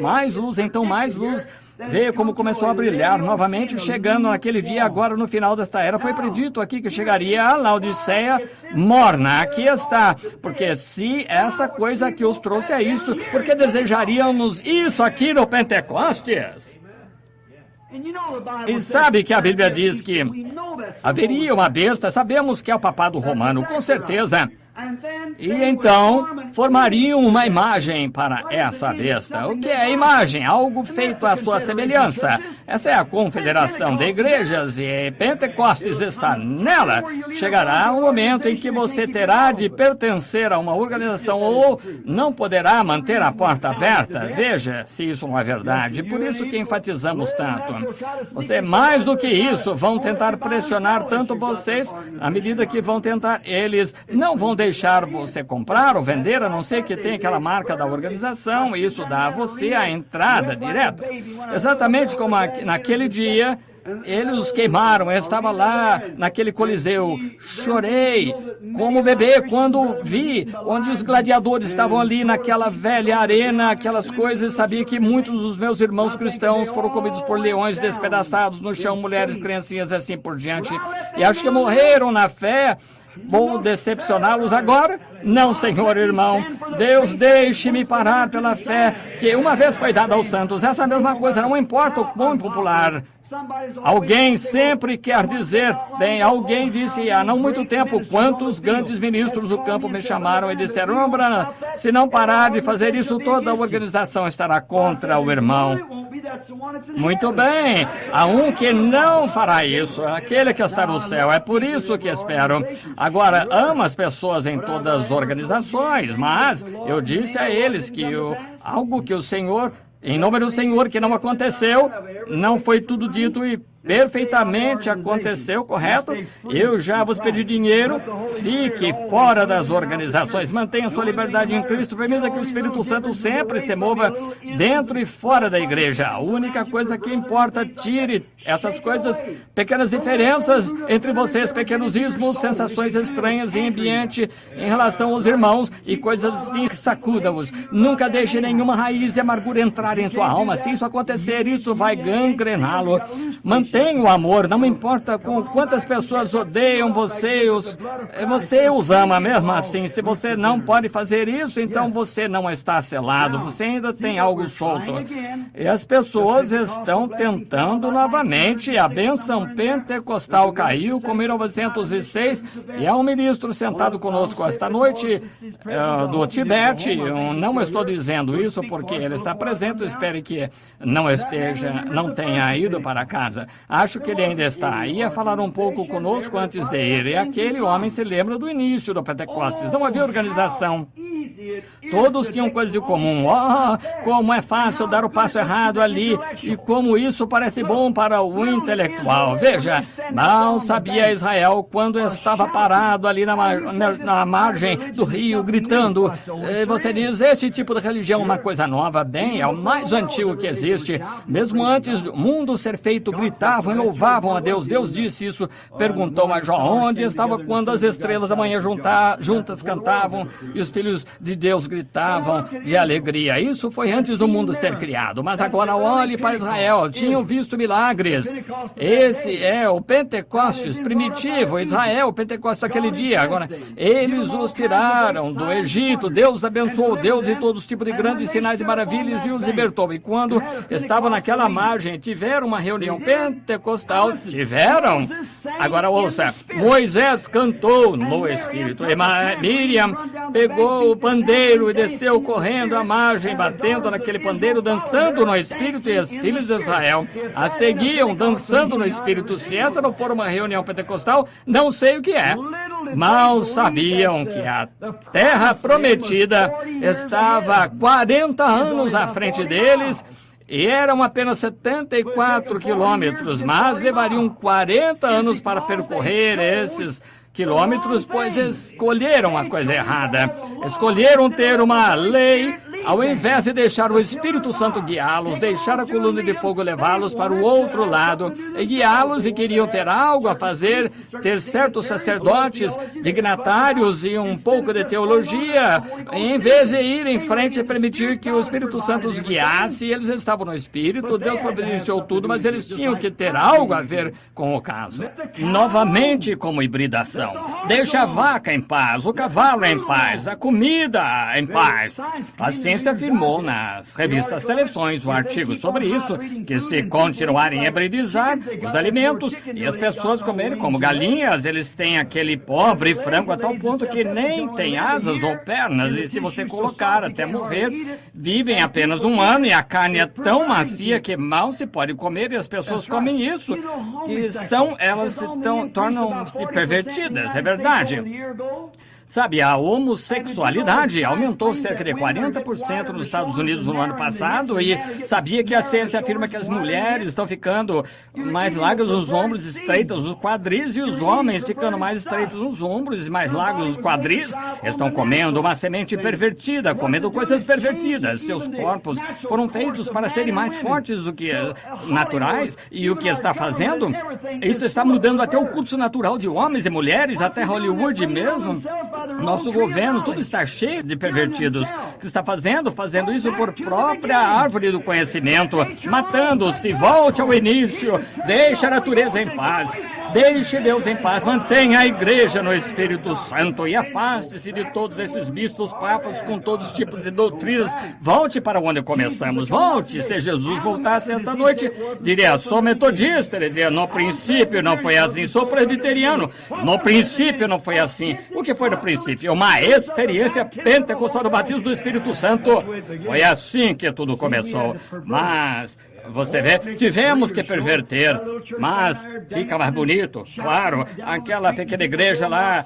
então mais luz. Veio como começou a brilhar novamente, chegando naquele dia, agora no final desta era. Foi predito aqui que chegaria a Laodiceia morna. Aqui está. Porque se esta coisa que os trouxe a isso, porque desejaríamos isso aqui no Pentecostes? E sabe que a Bíblia diz que haveria uma besta, sabemos que é o papado romano, com certeza. E então formariam uma imagem para essa besta. O que é a imagem? Algo feito à sua semelhança. Essa é a confederação de igrejas e Pentecostes está nela. Chegará um momento em que você terá de pertencer a uma organização ou não poderá manter a porta aberta. Veja se isso não é verdade. Por isso que enfatizamos tanto. Você, mais do que isso, vão tentar pressionar tanto vocês, à medida que vão tentar, eles não vão deixar você comprar ou vender, a não ser que tenha aquela marca da organização, e isso dá a você a entrada direta. Exatamente como naquele dia, eles os queimaram. Eu estava lá naquele coliseu, chorei como bebê quando vi onde os gladiadores estavam ali naquela velha arena, aquelas coisas, sabia que muitos dos meus irmãos cristãos foram comidos por leões, despedaçados no chão, mulheres, criancinhas e assim por diante, e acho que morreram na fé. Vou decepcioná-los agora? Não, Senhor, irmão. Deus, deixe-me parar pela fé que uma vez foi dada aos santos. Essa mesma coisa, não importa o quão impopular. Alguém sempre quer dizer, bem, alguém disse há não muito tempo, quantos grandes ministros do campo me chamaram e disseram, não, Branham, se não parar de fazer isso, toda a organização estará contra o irmão. Muito bem, há um que não fará isso, aquele que está no céu, é por isso que espero. Agora, amo as pessoas em todas as organizações, mas eu disse a eles que algo que o Senhor, em nome do Senhor, que não aconteceu, não foi tudo dito e perfeitamente aconteceu, correto? Eu já vos pedi dinheiro, fique fora das organizações, mantenha sua liberdade em Cristo, permita que o Espírito Santo sempre se mova dentro e fora da igreja. A única coisa que importa, tire essas coisas, pequenas diferenças entre vocês, pequenos ismos, sensações estranhas em ambiente em relação aos irmãos e coisas assim, sacuda-os. Nunca deixe nenhuma raiz de amargura entrar em sua alma. Se isso acontecer, isso vai gangrená-lo. Mantenha mantenha o amor, não importa com quantas pessoas odeiam você, você os ama mesmo assim. Se você não pode fazer isso, então você não está selado, você ainda tem algo solto. E as pessoas estão tentando novamente. A bênção pentecostal caiu com 1906 e há um ministro sentado conosco esta noite do Tibete. Eu não estou dizendo isso porque ele está presente, espere que não tenha ido para casa. Acho que ele ainda está. Ia falar um pouco conosco antes de ir. E aquele homem se lembra do início do Pentecostes. Não havia organização. Todos tinham coisas em comum. Como é fácil dar o passo errado ali e como isso parece bom para o intelectual. Veja, mal sabia Israel quando estava parado ali na margem do rio, gritando. Você diz, esse tipo de religião é uma coisa nova. Bem, é o mais antigo que existe. Mesmo antes do mundo ser feito, gritavam e louvavam a Deus. Deus disse isso. Perguntou a Jó, onde estava quando as estrelas da manhã juntas cantavam e os filhos de Deus gritavam de alegria. Isso foi antes do mundo ser criado. Mas agora olhe para Israel. Tinham visto milagres. Esse é o Pentecostes primitivo. Israel, o Pentecostes daquele dia. Agora, eles os tiraram do Egito. Deus abençoou Deus e todos os tipos de grandes sinais e maravilhas e os libertou. E quando estavam naquela margem, tiveram uma reunião pentecostal. Tiveram. Agora ouça. Moisés cantou no Espírito. E Miriam pegou o pandeiro e desceu correndo à margem, batendo naquele pandeiro, dançando no Espírito, e as filhas de Israel a seguiam dançando no Espírito. Se essa não for uma reunião pentecostal, não sei o que é. Mal sabiam que a terra prometida estava 40 anos à frente deles, e eram apenas 74 quilômetros, mas levariam 40 anos para percorrer esses quilômetros, pois escolheram a coisa errada. Escolheram ter uma lei, ao invés de deixar o Espírito Santo guiá-los, deixar a coluna de fogo levá-los para o outro lado e guiá-los, e queriam ter algo a fazer, ter certos sacerdotes, dignatários e um pouco de teologia, em vez de ir em frente e permitir que o Espírito Santo os guiasse. Eles estavam no Espírito, Deus providenciou tudo, mas eles tinham que ter algo a ver com o caso. Novamente, como hibridação. Deixa a vaca em paz, o cavalo em paz, a comida em paz. A ciência afirmou nas revistas Seleções um artigo sobre isso, que se continuarem a hibridizar os alimentos e as pessoas comerem como galinhas, eles têm aquele pobre frango a tal ponto que nem tem asas ou pernas, e se você colocar até morrer, vivem apenas um ano, e a carne é tão macia que mal se pode comer, e as pessoas comem isso, que elas tornam-se pervertidas. É verdade. Sabe, a homossexualidade aumentou cerca de 40% nos Estados Unidos no ano passado, e sabia que a ciência afirma que as mulheres estão ficando mais largas nos ombros, estreitas nos quadris, e os homens ficando mais estreitos nos ombros e mais largos nos quadris. Estão comendo uma semente pervertida, comendo coisas pervertidas. Seus corpos foram feitos para serem mais fortes do que naturais, e o que está fazendo? Isso está mudando até o curso natural de homens e mulheres, até Hollywood mesmo. Nosso governo, tudo está cheio de pervertidos que está fazendo isso por própria árvore do conhecimento, matando-se. Volte ao início, deixe a natureza em paz. Deixe Deus em paz, mantenha a igreja no Espírito Santo e afaste-se de todos esses bispos, papas com todos os tipos de doutrinas. Volte para onde começamos, volte. Se Jesus voltasse esta noite, diria, sou metodista. Ele diria, no princípio não foi assim. Sou presbiteriano, no princípio não foi assim. O que foi no princípio? Uma experiência pentecostal do batismo do Espírito Santo. Foi assim que tudo começou. Mas você vê, tivemos que perverter, mas fica mais bonito, claro, aquela pequena igreja lá,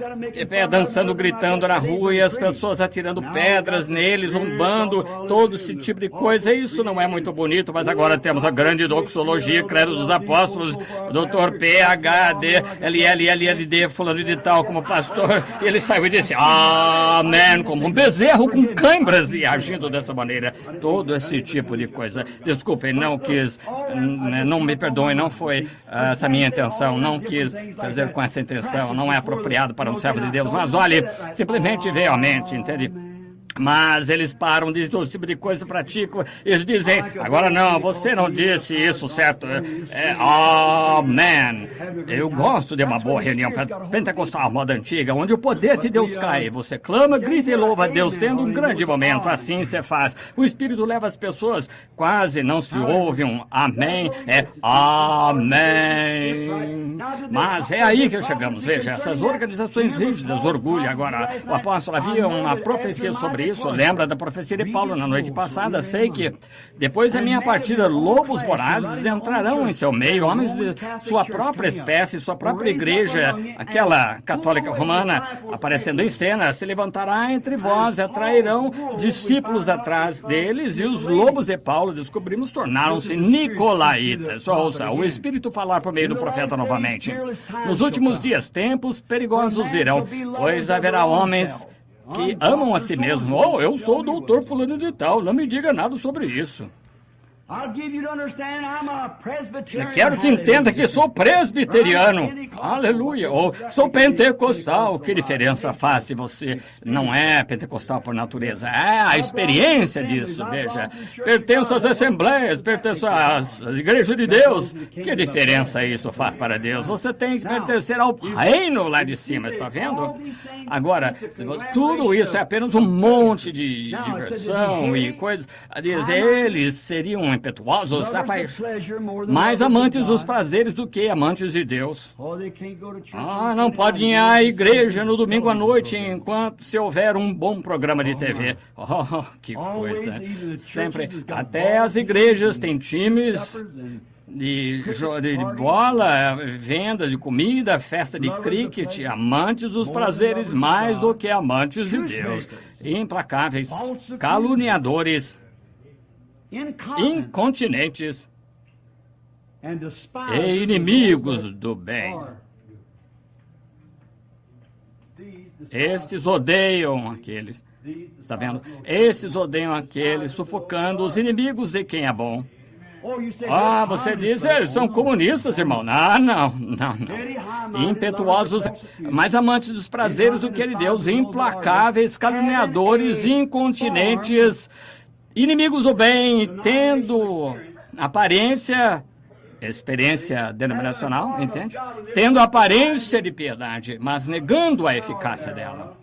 dançando, gritando na rua, e as pessoas atirando pedras neles, zombando, todo esse tipo de coisa. Isso não é muito bonito, mas agora temos a grande doxologia, credo dos apóstolos, Dr. PhD, LLLLD, fulano de tal, como pastor, e ele saiu e disse, amém, como um bezerro com câimbras, e agindo dessa maneira, todo esse tipo de coisa. Desculpem, não me perdoem, não foi essa minha intenção, não quis fazer com essa intenção, não é apropriado para um servo de Deus, mas olhe, simplesmente veemente, entende? Mas eles param de todo tipo de coisa, praticam. Eles dizem, agora não, você não disse isso, certo? Amém. Eu gosto de uma boa reunião pentecostal, moda antiga, onde o poder de Deus cai. Você clama, grita e louva a Deus, tendo um grande momento. Assim você faz. O Espírito leva as pessoas, quase não se ouve um amém. É amém. Mas é aí que chegamos. Veja, essas organizações rígidas, orgulho. Agora, o apóstolo havia uma profecia sobre isso. Lembra da profecia de Paulo na noite passada? Sei que depois da minha partida, lobos vorazes entrarão em seu meio, homens de sua própria espécie, sua própria igreja, aquela católica romana aparecendo em cena, se levantará entre vós, atrairão discípulos atrás deles, e os lobos de Paulo, descobrimos, tornaram-se nicolaítas. Ouça, o Espírito falar por meio do profeta novamente. Nos últimos dias, tempos perigosos virão, pois haverá homens que amam a si mesmo. Oh, eu sou o doutor fulano de tal, não me diga nada sobre isso. Eu quero que entenda que sou presbiteriano. Aleluia. Ou sou pentecostal. Que diferença faz se você não é pentecostal por natureza? É a experiência disso, veja. Pertenço às assembleias, pertenço às igrejas de Deus. Que diferença isso faz para Deus? Você tem que pertencer ao reino lá de cima, está vendo? Agora, tudo isso é apenas um monte de diversão e coisas. Eles seriam impetuosos, mais amantes dos prazeres do que amantes de Deus. Não podem ir à igreja no domingo à noite enquanto se houver um bom programa de TV. Oh, que coisa. Sempre, até as igrejas têm times de bola, vendas de comida, festa de cricket, amantes dos prazeres mais do que amantes de Deus. Implacáveis, caluniadores, incontinentes e inimigos do bem. Estes odeiam aqueles. Está vendo? Esses odeiam aqueles, sufocando os inimigos de quem é bom. Você diz, eles são comunistas, irmão. Não. Impetuosos, mais amantes dos prazeres do que de Deus, implacáveis, caluniadores, incontinentes, inimigos do bem, tendo experiência denominacional, entende? Tendo aparência de piedade, mas negando a eficácia dela.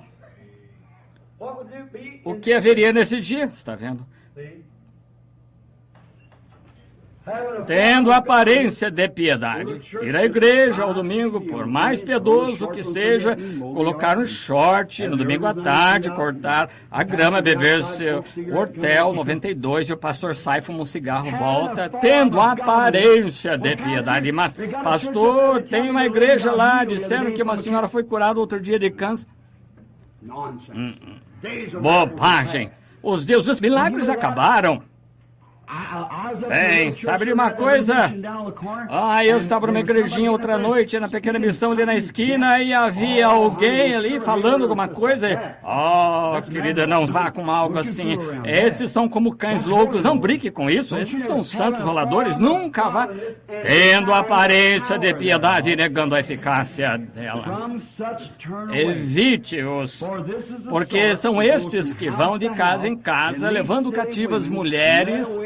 O que haveria nesse dia? Está vendo? Tendo aparência de piedade, ir à igreja ao domingo, por mais piedoso que seja, colocar um short no domingo à tarde, cortar a grama, beber seu Hortel 92 e o pastor sai, fuma um cigarro, volta, tendo aparência de piedade. Mas, pastor, tem uma igreja lá, disseram que uma senhora foi curada outro dia de câncer. Bobagem! Os deuses dos milagres acabaram. Bem, sabe de uma coisa? Eu estava numa igrejinha outra noite, na pequena missão ali na esquina, e havia alguém ali falando alguma coisa. Querida, não vá com algo assim. Esses são como cães loucos, não brinque com isso. Esses são santos roladores, nunca vá. Tendo aparência de piedade e negando a eficácia dela. Evite-os, porque são estes que vão de casa em casa, levando cativas mulheres,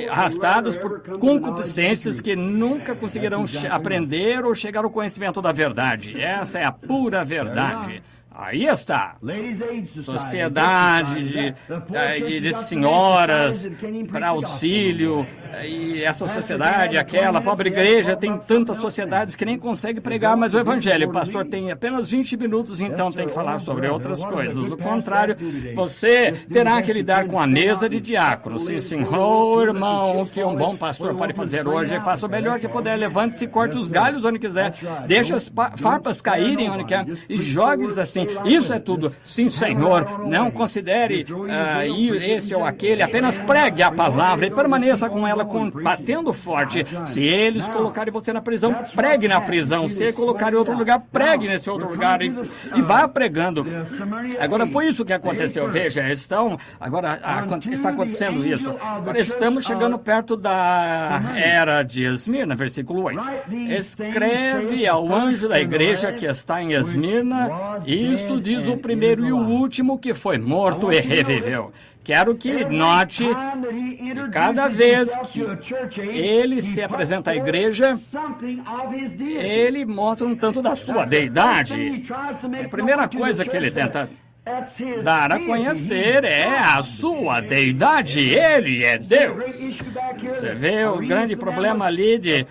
arrastados por concupiscências que nunca conseguirão aprender ou chegar ao conhecimento da verdade. Essa é a pura verdade. Aí está. Sociedade de senhoras para auxílio, e essa sociedade, aquela pobre igreja, tem tantas sociedades que nem consegue pregar mais o evangelho. O pastor tem apenas 20 minutos, então tem que falar sobre outras coisas. Do contrário, você terá que lidar com a mesa de diáconos. Sim, senhor, irmão, o que um bom pastor pode fazer hoje é faça o melhor que puder, levante-se, corte os galhos onde quiser, deixe as farpas caírem onde quer e jogue-os assim. Isso é tudo. Sim, Senhor, não considere esse ou aquele, apenas pregue a palavra e permaneça com ela batendo forte. Se eles colocarem você na prisão, pregue na prisão. Se colocarem em outro lugar, pregue nesse outro lugar e vá pregando. Agora, foi isso que aconteceu. Veja, está acontecendo isso. Agora, estamos chegando perto da era de Esmirna, versículo 8. Escreve ao anjo da igreja que está em Esmirna, e Cristo, diz o primeiro e o último, que foi morto e reviveu. Quero que note que cada vez que ele se apresenta à igreja, ele mostra um tanto da sua deidade. A primeira coisa que ele tenta dar a conhecer é a sua deidade. Ele é Deus. Você vê o grande problema ali de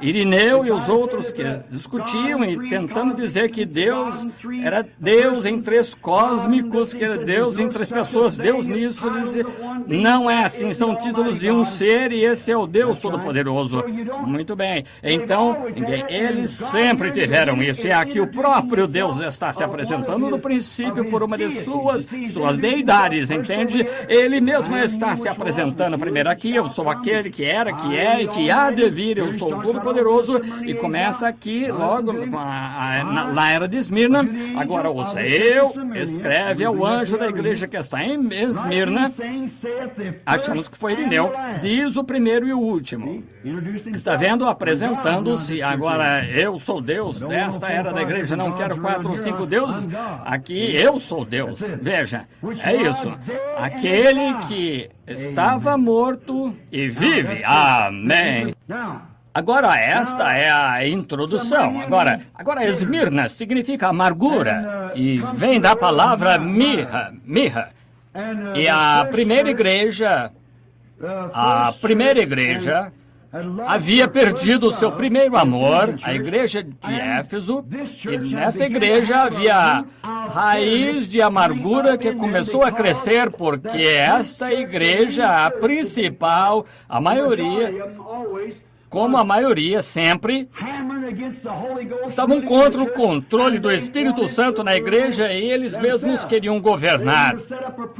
Irineu e os outros que discutiam e tentando dizer que Deus era Deus em três cósmicos, que era Deus em três pessoas, Deus nisso. Não é assim, são títulos de um ser e esse é o Deus Todo-Poderoso. Muito bem. Então, eles sempre tiveram isso. E aqui o próprio Deus está se apresentando no princípio por uma de suas deidades, entende? Ele mesmo está se apresentando primeiro aqui. Eu sou aquele que era, que é e que há de vir. Eu sou o Todo-Poderoso. E começa aqui, logo, na era de Esmirna. Agora, ouça, eu escreve ao anjo da igreja que está em Esmirna. Achamos que foi Irineu. Diz o primeiro e o último. Está vendo? Apresentando-se. Agora, eu sou Deus desta era da igreja. Não quero 4 ou 5 deuses. Aqui, eu sou Deus. Veja, é isso. Aquele que estava morto e vive. Amém. Agora, esta é a introdução. Agora Esmirna significa amargura e vem da palavra mirra. E a primeira igreja havia perdido o seu primeiro amor, a igreja de Éfeso, e nessa igreja havia raiz de amargura que começou a crescer, porque esta igreja, a principal, a maioria, como a maioria sempre, estavam contra o controle do Espírito Santo na igreja e eles mesmos queriam governar.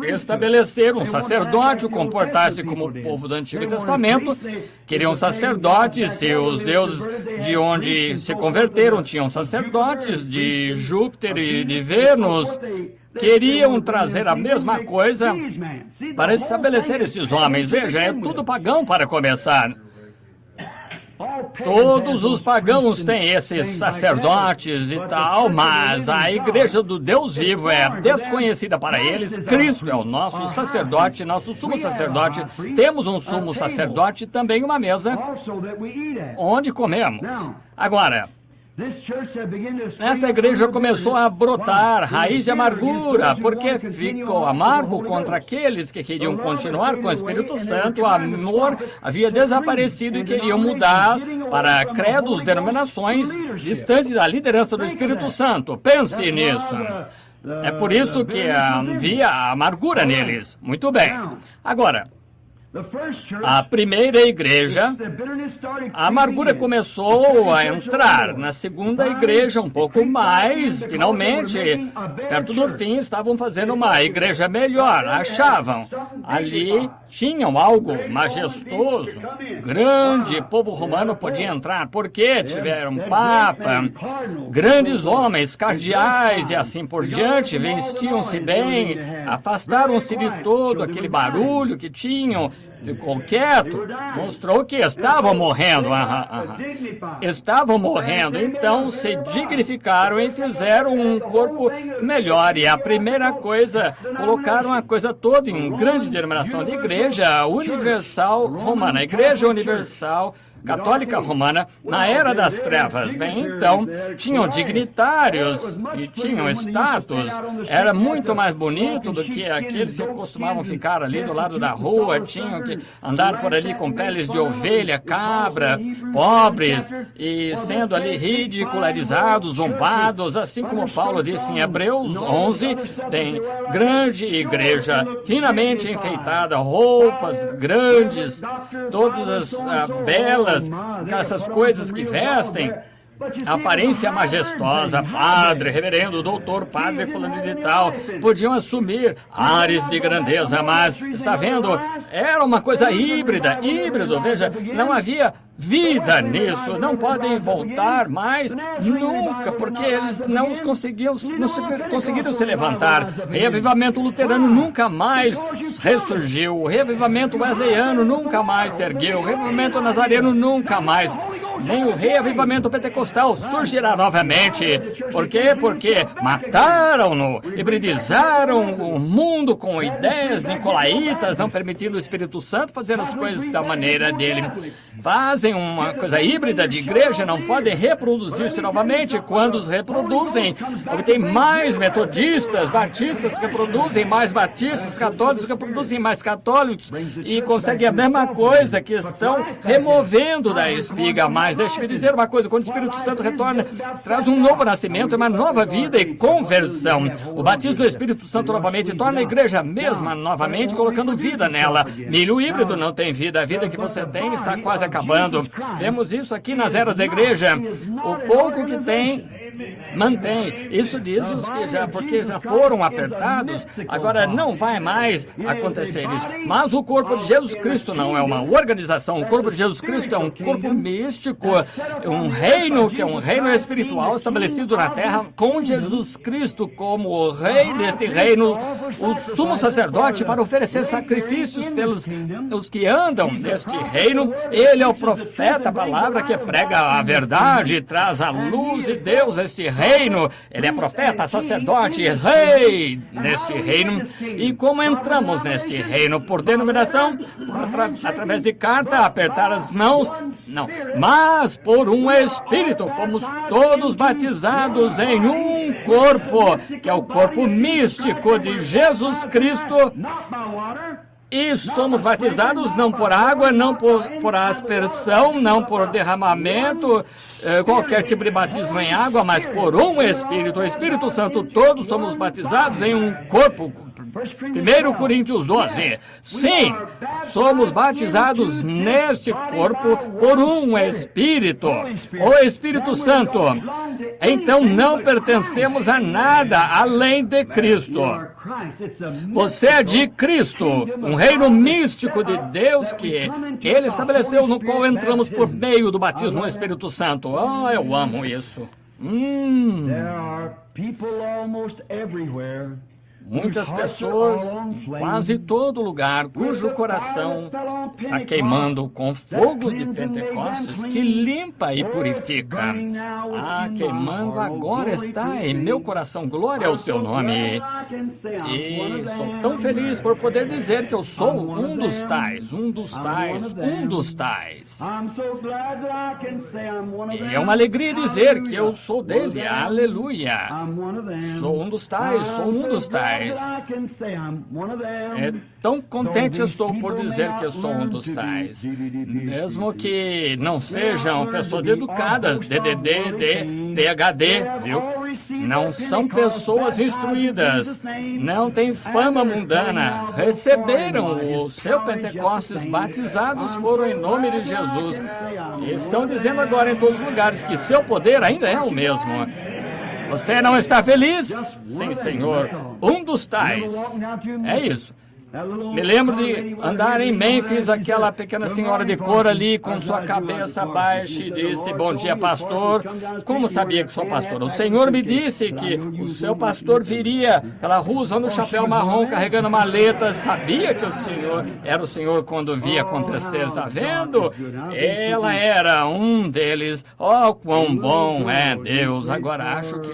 Estabelecer um sacerdote, comportar-se como o povo do Antigo Testamento. Queriam sacerdotes e os deuses de onde se converteram tinham sacerdotes de Júpiter e de Vênus. Queriam trazer a mesma coisa para estabelecer esses homens. Veja, é tudo pagão para começar. Todos os pagãos têm esses sacerdotes e tal, mas a igreja do Deus vivo é desconhecida para eles. Cristo é o nosso sacerdote, nosso sumo sacerdote. Temos um sumo sacerdote e também uma mesa onde comemos. Agora, essa igreja começou a brotar raiz de amargura, porque ficou amargo contra aqueles que queriam continuar com o Espírito Santo. O amor havia desaparecido e queriam mudar para credos, denominações distantes da liderança do Espírito Santo. Pense nisso. É por isso que havia amargura neles. Muito bem. Agora, a primeira igreja, a amargura começou a entrar. Na segunda igreja, um pouco mais, finalmente, perto do fim, estavam fazendo uma igreja melhor. Achavam, ali tinham algo majestoso, grande. O povo romano podia entrar, porque tiveram papa, grandes homens, cardeais e assim por diante, vestiam-se bem, afastaram-se de todo aquele barulho que tinham. Ficou quieto, mostrou que estavam morrendo. Estavam morrendo, então se dignificaram e fizeram um corpo melhor. E a primeira coisa, colocaram a coisa toda em grande denominação de igreja universal romana, a Igreja Universal Católica Romana, na Era das Trevas. Bem, então, tinham dignitários e tinham status. Era muito mais bonito do que aqueles que costumavam ficar ali do lado da rua, tinham que andar por ali com peles de ovelha, cabra, pobres, e sendo ali ridicularizados, zombados, assim como Paulo disse em Hebreus 11, tem grande igreja, finamente enfeitada, roupas grandes, todas as belas, essas coisas que vestem, aparência majestosa, padre, reverendo, doutor, padre, fulano de tal, podiam assumir ares de grandeza, mas, está vendo, era uma coisa híbrido, veja, não havia vida nisso, não podem voltar mais nunca, porque eles não conseguiram se levantar. O reavivamento luterano nunca mais ressurgiu, o reavivamento wesleyano nunca mais se ergueu, o reavivamento nazareno nunca mais, nem o reavivamento pentecostal surgirá novamente. Por quê? Porque mataram-no, hibridizaram o mundo com ideias nicolaítas, não permitindo o Espírito Santo fazer as coisas da maneira dele. Fazem uma coisa híbrida de igreja, não podem reproduzir-se novamente. Quando os reproduzem, obtém mais metodistas, batistas que reproduzem mais batistas, católicos que reproduzem mais católicos, e conseguem a mesma coisa, que estão removendo da espiga. Mas deixe-me dizer uma coisa, quando o Espírito Santo retorna, traz um novo nascimento, uma nova vida e conversão. O batismo do Espírito Santo novamente torna a igreja a mesma novamente, colocando vida nela. Milho híbrido não tem vida, a vida que você tem está quase acabando. Vemos isso aqui nas eras da igreja. O pouco que tem, mantém. Isso diz os que porque já foram apertados, agora não vai mais acontecer isso. Mas o corpo de Jesus Cristo não é uma organização. O corpo de Jesus Cristo é um corpo místico, um reino que é um reino espiritual estabelecido na terra, com Jesus Cristo como o rei deste reino, o sumo sacerdote, para oferecer sacrifícios pelos os que andam neste reino. Ele é o profeta, a palavra que prega a verdade e traz a luz de Deus a este reino. Ele é profeta, sacerdote, rei neste reino. E como entramos neste reino? Por denominação? Através de carta, apertar as mãos? Não. Mas por um Espírito. Fomos todos batizados em um corpo, que é o corpo místico de Jesus Cristo. E somos batizados não por água, não por aspersão, não por derramamento, qualquer tipo de batismo em água, mas por um Espírito, o Espírito Santo. Todos somos batizados em um corpo. 1 Coríntios 12. Sim, somos batizados neste corpo por um Espírito, o Espírito Santo. Então não pertencemos a nada além de Cristo. Você é de Cristo, um reino místico de Deus que Ele estabeleceu, no qual entramos por meio do batismo no Espírito Santo. Oh, eu amo isso. Muitas pessoas, em quase todo lugar, cujo coração está queimando com fogo de Pentecostes, que limpa e purifica. Queimando agora está em meu coração. Glória ao seu nome. E sou tão feliz por poder dizer que eu sou um dos tais. E é uma alegria dizer que eu sou dele. Aleluia. Sou um dos tais. É tão contente estou por dizer que eu sou um dos tais. Mesmo que não sejam pessoas educadas, DDD, PhD, viu? Não são pessoas instruídas, não têm fama mundana, receberam o seu Pentecostes, batizados foram em nome de Jesus. E estão dizendo agora em todos os lugares que seu poder ainda é o mesmo. Você não está feliz? Sim, Senhor. Um dos tais. É isso. Me lembro de andar em Memphis, aquela pequena senhora de cor ali com sua cabeça baixa e disse: bom dia, pastor. Como sabia que sou pastor? O Senhor me disse que o seu pastor viria pela rua usando um chapéu marrom, carregando maletas. Sabia que o Senhor era o Senhor quando via acontecer, está vendo? Ela era um deles. Oh, quão bom é Deus. Agora acho que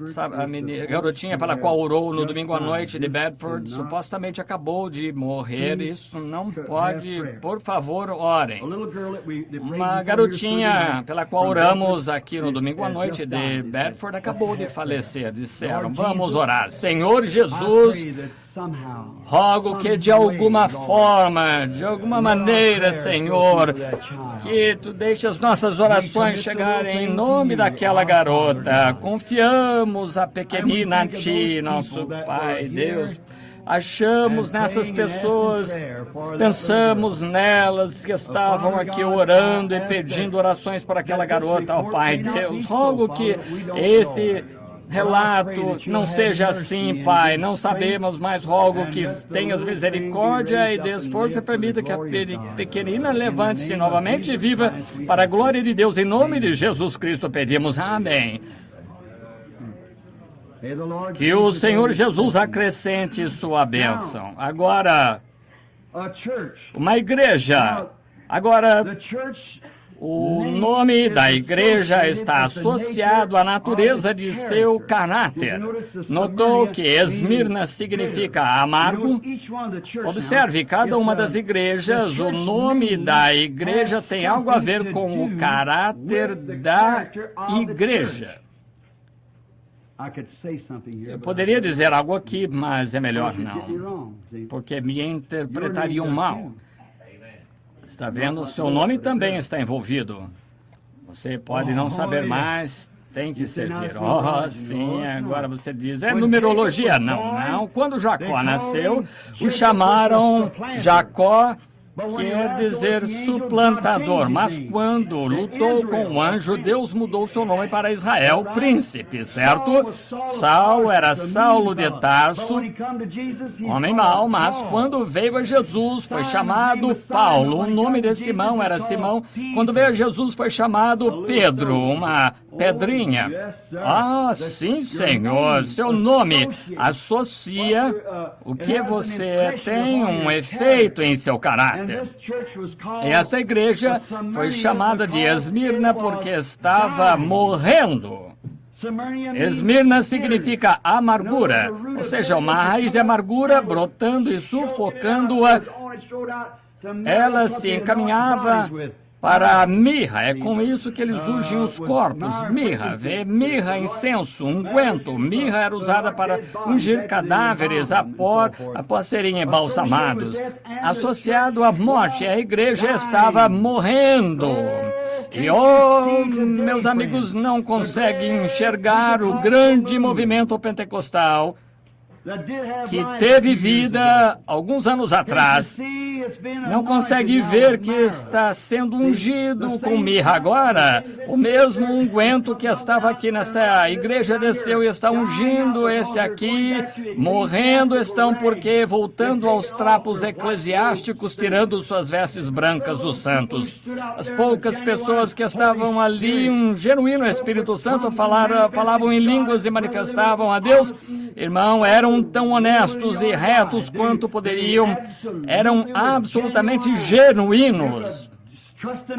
sabe, a garotinha pela qual orou no domingo à noite de Bedford supostamente acabou de morrer. Isso não pode. Por favor, orem. Uma garotinha pela qual oramos aqui no domingo à noite de Bedford acabou de falecer. Disseram: vamos orar. Senhor Jesus, rogo que de alguma forma, de alguma maneira, Senhor, que Tu deixe as nossas orações chegarem em nome daquela garota. Confiamos a pequenina a Ti, nosso Pai, Deus. Achamos nessas pessoas, pensamos nelas que estavam aqui orando e pedindo orações para aquela garota, ó Pai Deus. Rogo que relato, não seja assim, Pai, não sabemos, mas rogo que tenhas misericórdia e dês força e permita que a pequenina levante-se novamente e viva para a glória de Deus. Em nome de Jesus Cristo pedimos, amém. Que o Senhor Jesus acrescente sua bênção. Agora, uma igreja. Agora, o nome da igreja está associado à natureza de seu caráter. Notou que Esmirna significa amargo? Observe, cada uma das igrejas, o nome da igreja tem algo a ver com o caráter da igreja. Eu poderia dizer algo aqui, mas é melhor não, porque me interpretariam mal. Está vendo? Seu nome também está envolvido. Você pode não saber mais, tem que servir. Oh, sim, agora você diz, é numerologia. Não. Quando Jacó nasceu, o chamaram Jacó, quer dizer suplantador, mas quando lutou com o anjo, Deus mudou seu nome para Israel, príncipe, certo? Saul era Saulo de Tarso, homem mau, mas quando veio a Jesus, foi chamado Paulo. O nome de Simão era Simão. Quando veio a Jesus, foi chamado Pedro, uma pedrinha. Ah, sim, Senhor, seu nome associa o que você tem, um efeito em seu caráter. E esta igreja foi chamada de Esmirna porque estava morrendo. Esmirna significa amargura, ou seja, uma raiz de amargura brotando e sufocando-a. Ela se encaminhava para a mirra. É com isso que eles ungem os corpos. Mirra, incenso, unguento. Mirra era usada para ungir cadáveres após serem embalsamados. Associado à morte, a igreja estava morrendo. E, meus amigos, não conseguem enxergar o grande movimento pentecostal que teve vida alguns anos atrás. Não consegue ver que está sendo ungido com mirra agora. O mesmo unguento que estava aqui nesta igreja desceu e está ungindo este aqui. Morrendo estão porque voltando aos trapos eclesiásticos, tirando suas vestes brancas dos santos. As poucas pessoas que estavam ali, um genuíno Espírito Santo, falavam em línguas e manifestavam a Deus. Irmão, eram tão honestos e retos quanto poderiam. Eram absolutamente genuínos.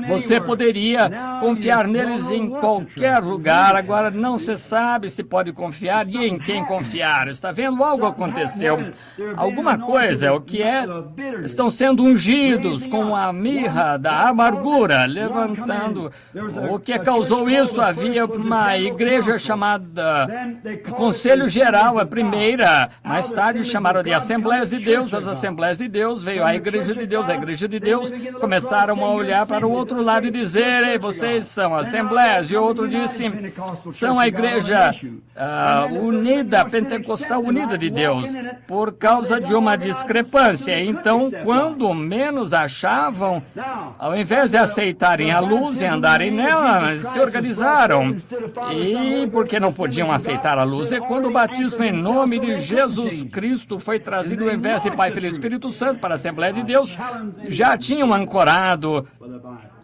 Você poderia confiar neles em qualquer lugar. Agora não se sabe se pode confiar e em quem confiar. Está vendo? Algo aconteceu. Alguma coisa, o que é? Estão sendo ungidos com a mirra da amargura, levantando. O que causou isso? Havia uma igreja chamada Conselho Geral, a primeira. Mais tarde chamaram de Assembleias de Deus. As Assembleias de Deus, veio a Igreja de Deus. A Igreja de Deus começaram a olhar para o outro lado e dizer, ei, vocês são assembleias. E outro disse, são a igreja unida, pentecostal unida de Deus, por causa de uma discrepância. Então, quando menos achavam, ao invés de aceitarem a luz e andarem nela, se organizaram. E porque não podiam aceitar a luz, é quando o batismo em nome de Jesus Cristo foi trazido, ao invés de Pai, Filho e Espírito Santo, para a Assembleia de Deus, já tinham ancorado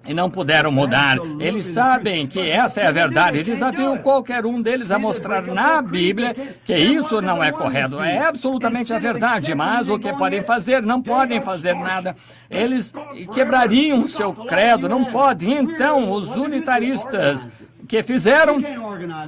e não puderam mudar. Eles sabem que essa é a verdade. Desafiam qualquer um deles a mostrar na Bíblia que isso não é correto. É absolutamente a verdade, mas o que podem fazer? Não podem fazer nada. Eles quebrariam seu credo, não podem. Então, os unitaristas que fizeram?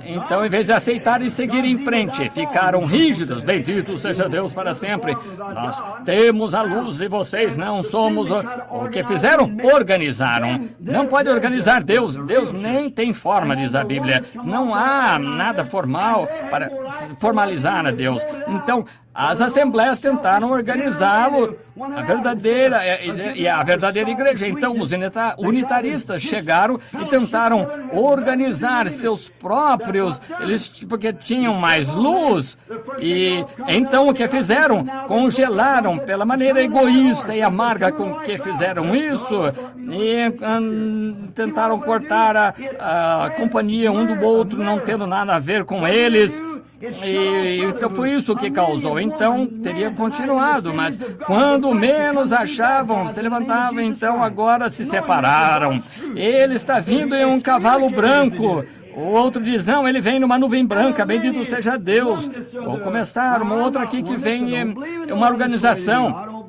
Então, em vez de aceitar e seguir em frente, ficaram rígidos. Bendito seja Deus para sempre. Nós temos a luz e vocês não somos. O que fizeram? Organizaram. Não pode organizar Deus. Deus nem tem forma, diz a Bíblia. Não há nada formal para formalizar a Deus. Então, as assembleias tentaram organizá-lo, a verdadeira igreja. Então, os unitaristas chegaram e tentaram organizar seus próprios, porque tinham mais luz. E então o que fizeram? Congelaram pela maneira egoísta e amarga com que fizeram isso e tentaram cortar a companhia um do outro, não tendo nada a ver com eles. Então foi isso que causou. Então teria continuado, mas quando menos achavam, se levantavam, então agora se separaram. Ele está vindo em um cavalo branco. O outro diz, não, ele vem numa nuvem branca, bendito seja Deus. Vou começar uma outra aqui que vem uma organização.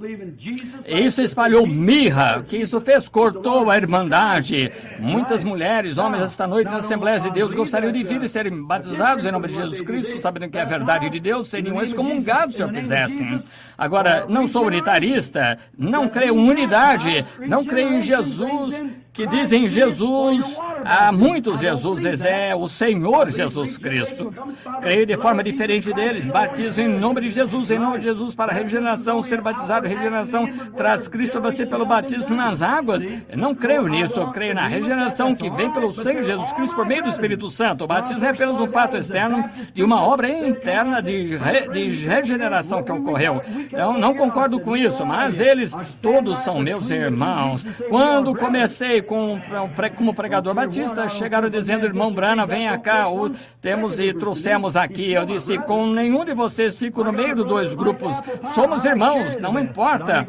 Isso espalhou mirra. O que isso fez? Cortou a irmandade. Muitas mulheres, homens, esta noite nas Assembleias de Deus gostariam de vir e serem batizados em nome de Jesus Cristo, sabendo que é a verdade de Deus, seriam excomungados se o fizessem. Agora, não sou unitarista, não creio em unidade, não creio em Jesus, que dizem Jesus, há muitos Jesuses, é o Senhor Jesus Cristo. Creio de forma diferente deles, batizo em nome de Jesus para a regeneração, ser batizado, regeneração, traz Cristo a você pelo batismo nas águas. Eu não creio nisso, eu creio na regeneração que vem pelo sangue de Jesus Cristo por meio do Espírito Santo. O batismo é apenas um fato externo de uma obra interna de regeneração que ocorreu. Eu não concordo com isso, mas eles todos são meus irmãos. Quando comecei como pregador batista, chegaram dizendo, irmão Branham, venha cá, temos e trouxemos aqui. Eu disse, com nenhum de vocês fico no meio dos dois grupos. Somos irmãos, não importa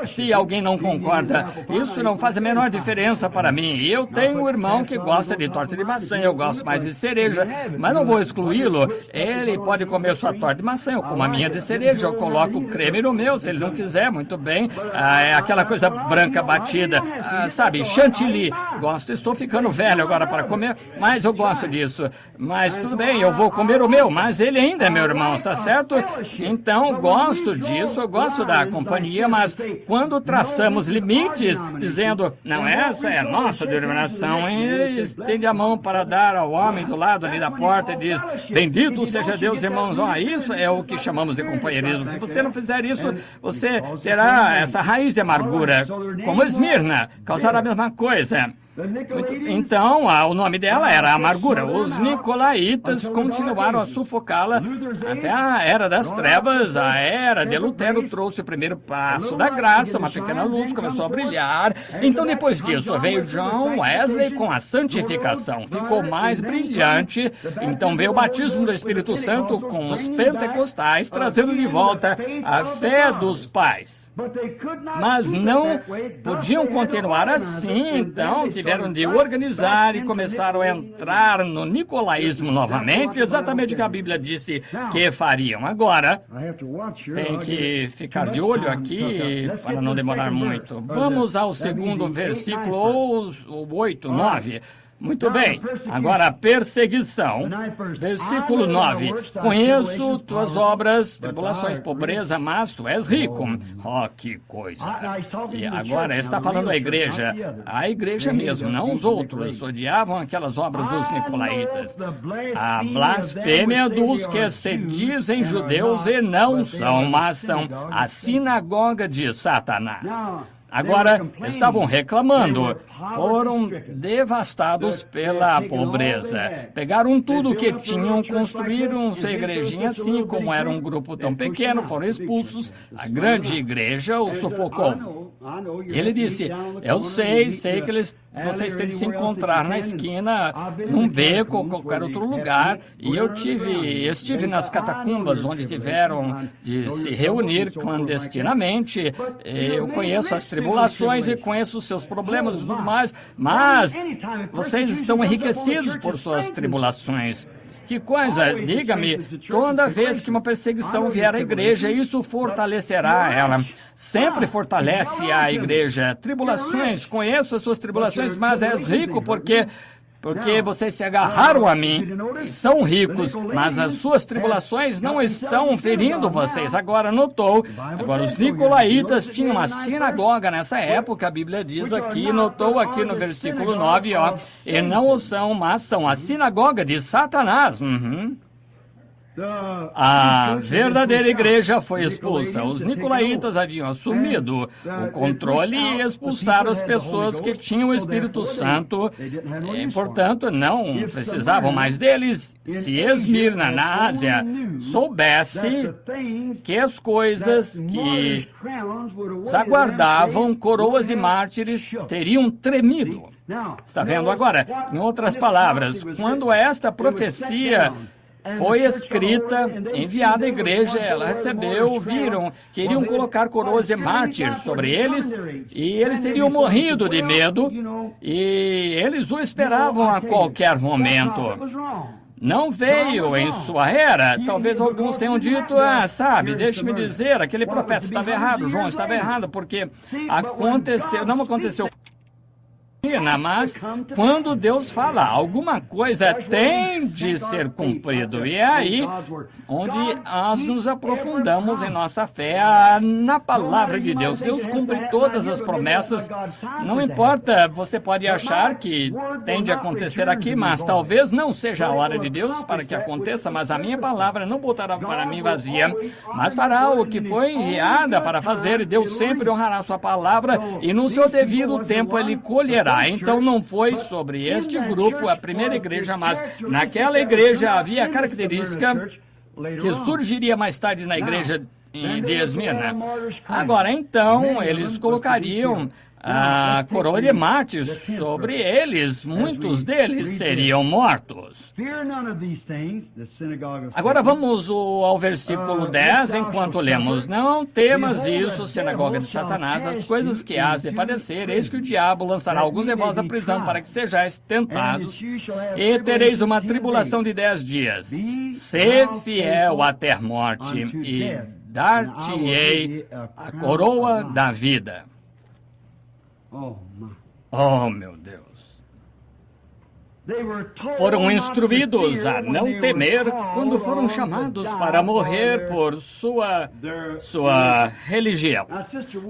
se alguém não concorda. Isso não faz a menor diferença para mim. Eu tenho um irmão que gosta de torta de maçã, eu gosto mais de cereja, mas não vou excluí-lo. Ele pode comer sua torta de maçã, eu como a minha de cereja, eu coloco creme no meu, se ele não quiser, muito bem. É aquela coisa branca batida, sabe, chantilly. Gosto, estou ficando velho agora para comer, mas eu gosto disso. Mas tudo bem, eu vou comer o meu, mas ele ainda é meu irmão, está certo? Então, gosto disso, eu gosto da companhia, mas quando traçamos limites, dizendo, não, essa é a nossa denominação, e estende a mão para dar ao homem do lado ali da porta e diz, bendito seja Deus, irmãos, isso é o que chamamos de companheirismo. Se você não fizer isso, você terá essa raiz de amargura, como Esmirna, causará a mesma coisa. Então, o nome dela era Amargura. Os nicolaítas continuaram a sufocá-la até a Era das Trevas. A Era de Lutero trouxe o primeiro passo da graça, uma pequena luz começou a brilhar. Então, depois disso, veio John Wesley com a santificação. Ficou mais brilhante. Então, veio o batismo do Espírito Santo com os pentecostais, trazendo de volta a fé dos pais. Mas não podiam continuar assim, então tiveram de organizar e começaram a entrar no nicolaísmo novamente, exatamente o que a Bíblia disse que fariam. Agora, tem que ficar de olho aqui para não demorar muito. Vamos ao segundo versículo, ou 8, 9. Muito bem, agora a perseguição, versículo 9, conheço tuas obras, tribulações, pobreza, mas tu és rico. Oh, que coisa! E agora está falando a igreja mesmo, não os outros, odiavam aquelas obras dos nicolaítas. A blasfêmia dos que se dizem judeus e não são, mas são a sinagoga de Satanás. Agora, estavam reclamando, foram devastados pela pobreza. Pegaram tudo o que tinham, construíram sua igrejinha assim, como era um grupo tão pequeno, foram expulsos, a grande igreja os sufocou. Ele disse, eu sei que vocês têm de se encontrar na esquina, num beco ou qualquer outro lugar, e eu estive nas catacumbas onde tiveram de se reunir clandestinamente. Eu conheço as tribulações e conheço os seus problemas e tudo mais, mas vocês estão enriquecidos por suas tribulações. Que coisa, diga-me, toda vez que uma perseguição vier à igreja, isso fortalecerá ela. Sempre fortalece a igreja. Tribulações, conheço as suas tribulações, mas és rico porque vocês se agarraram a mim e são ricos, mas as suas tribulações não estão ferindo vocês. Agora os nicolaítas tinham uma sinagoga nessa época, a Bíblia diz aqui, notou aqui no versículo 9, e não o são, mas são a sinagoga de Satanás. A verdadeira igreja foi expulsa. Os nicolaítas haviam assumido o controle e expulsaram as pessoas que tinham o Espírito Santo e, portanto, não precisavam mais deles. Se Esmirna, na Ásia, soubesse que as coisas que os aguardavam, coroas e mártires, teriam tremido. Está vendo agora? Em outras palavras, quando esta profecia foi escrita, enviada à igreja, ela recebeu, viram que iriam colocar coroas e mártires sobre eles, e eles teriam morrido de medo, e eles o esperavam a qualquer momento. Não veio em sua era. Talvez alguns tenham dito, sabe, deixe-me dizer, aquele profeta estava errado, João estava errado, porque não aconteceu. Mas quando Deus fala, alguma coisa tem de ser cumprido. E é aí onde nós nos aprofundamos em nossa fé na palavra de Deus. Deus cumpre todas as promessas. Não importa, você pode achar que tem de acontecer aqui, mas talvez não seja a hora de Deus para que aconteça. Mas a minha palavra não voltará para mim vazia, mas fará o que foi enviada para fazer. E Deus sempre honrará sua palavra e no seu devido tempo ele colherá. Então não foi sobre este grupo, a primeira igreja, mas naquela igreja havia a característica que surgiria mais tarde na igreja de Esmirna. Agora, então, eles colocariam a coroa de mártires sobre eles. Muitos deles seriam mortos. Agora vamos ao versículo 10, enquanto lemos. Não temas isso, sinagoga de Satanás, as coisas que hás de padecer, eis que o diabo lançará alguns de vós à prisão para que sejais tentados, e tereis uma tribulação de 10 dias. Sê fiel até a morte, e dar-te-ei a coroa da vida. Oh, meu Deus. Foram instruídos a não temer quando foram chamados para morrer por sua religião.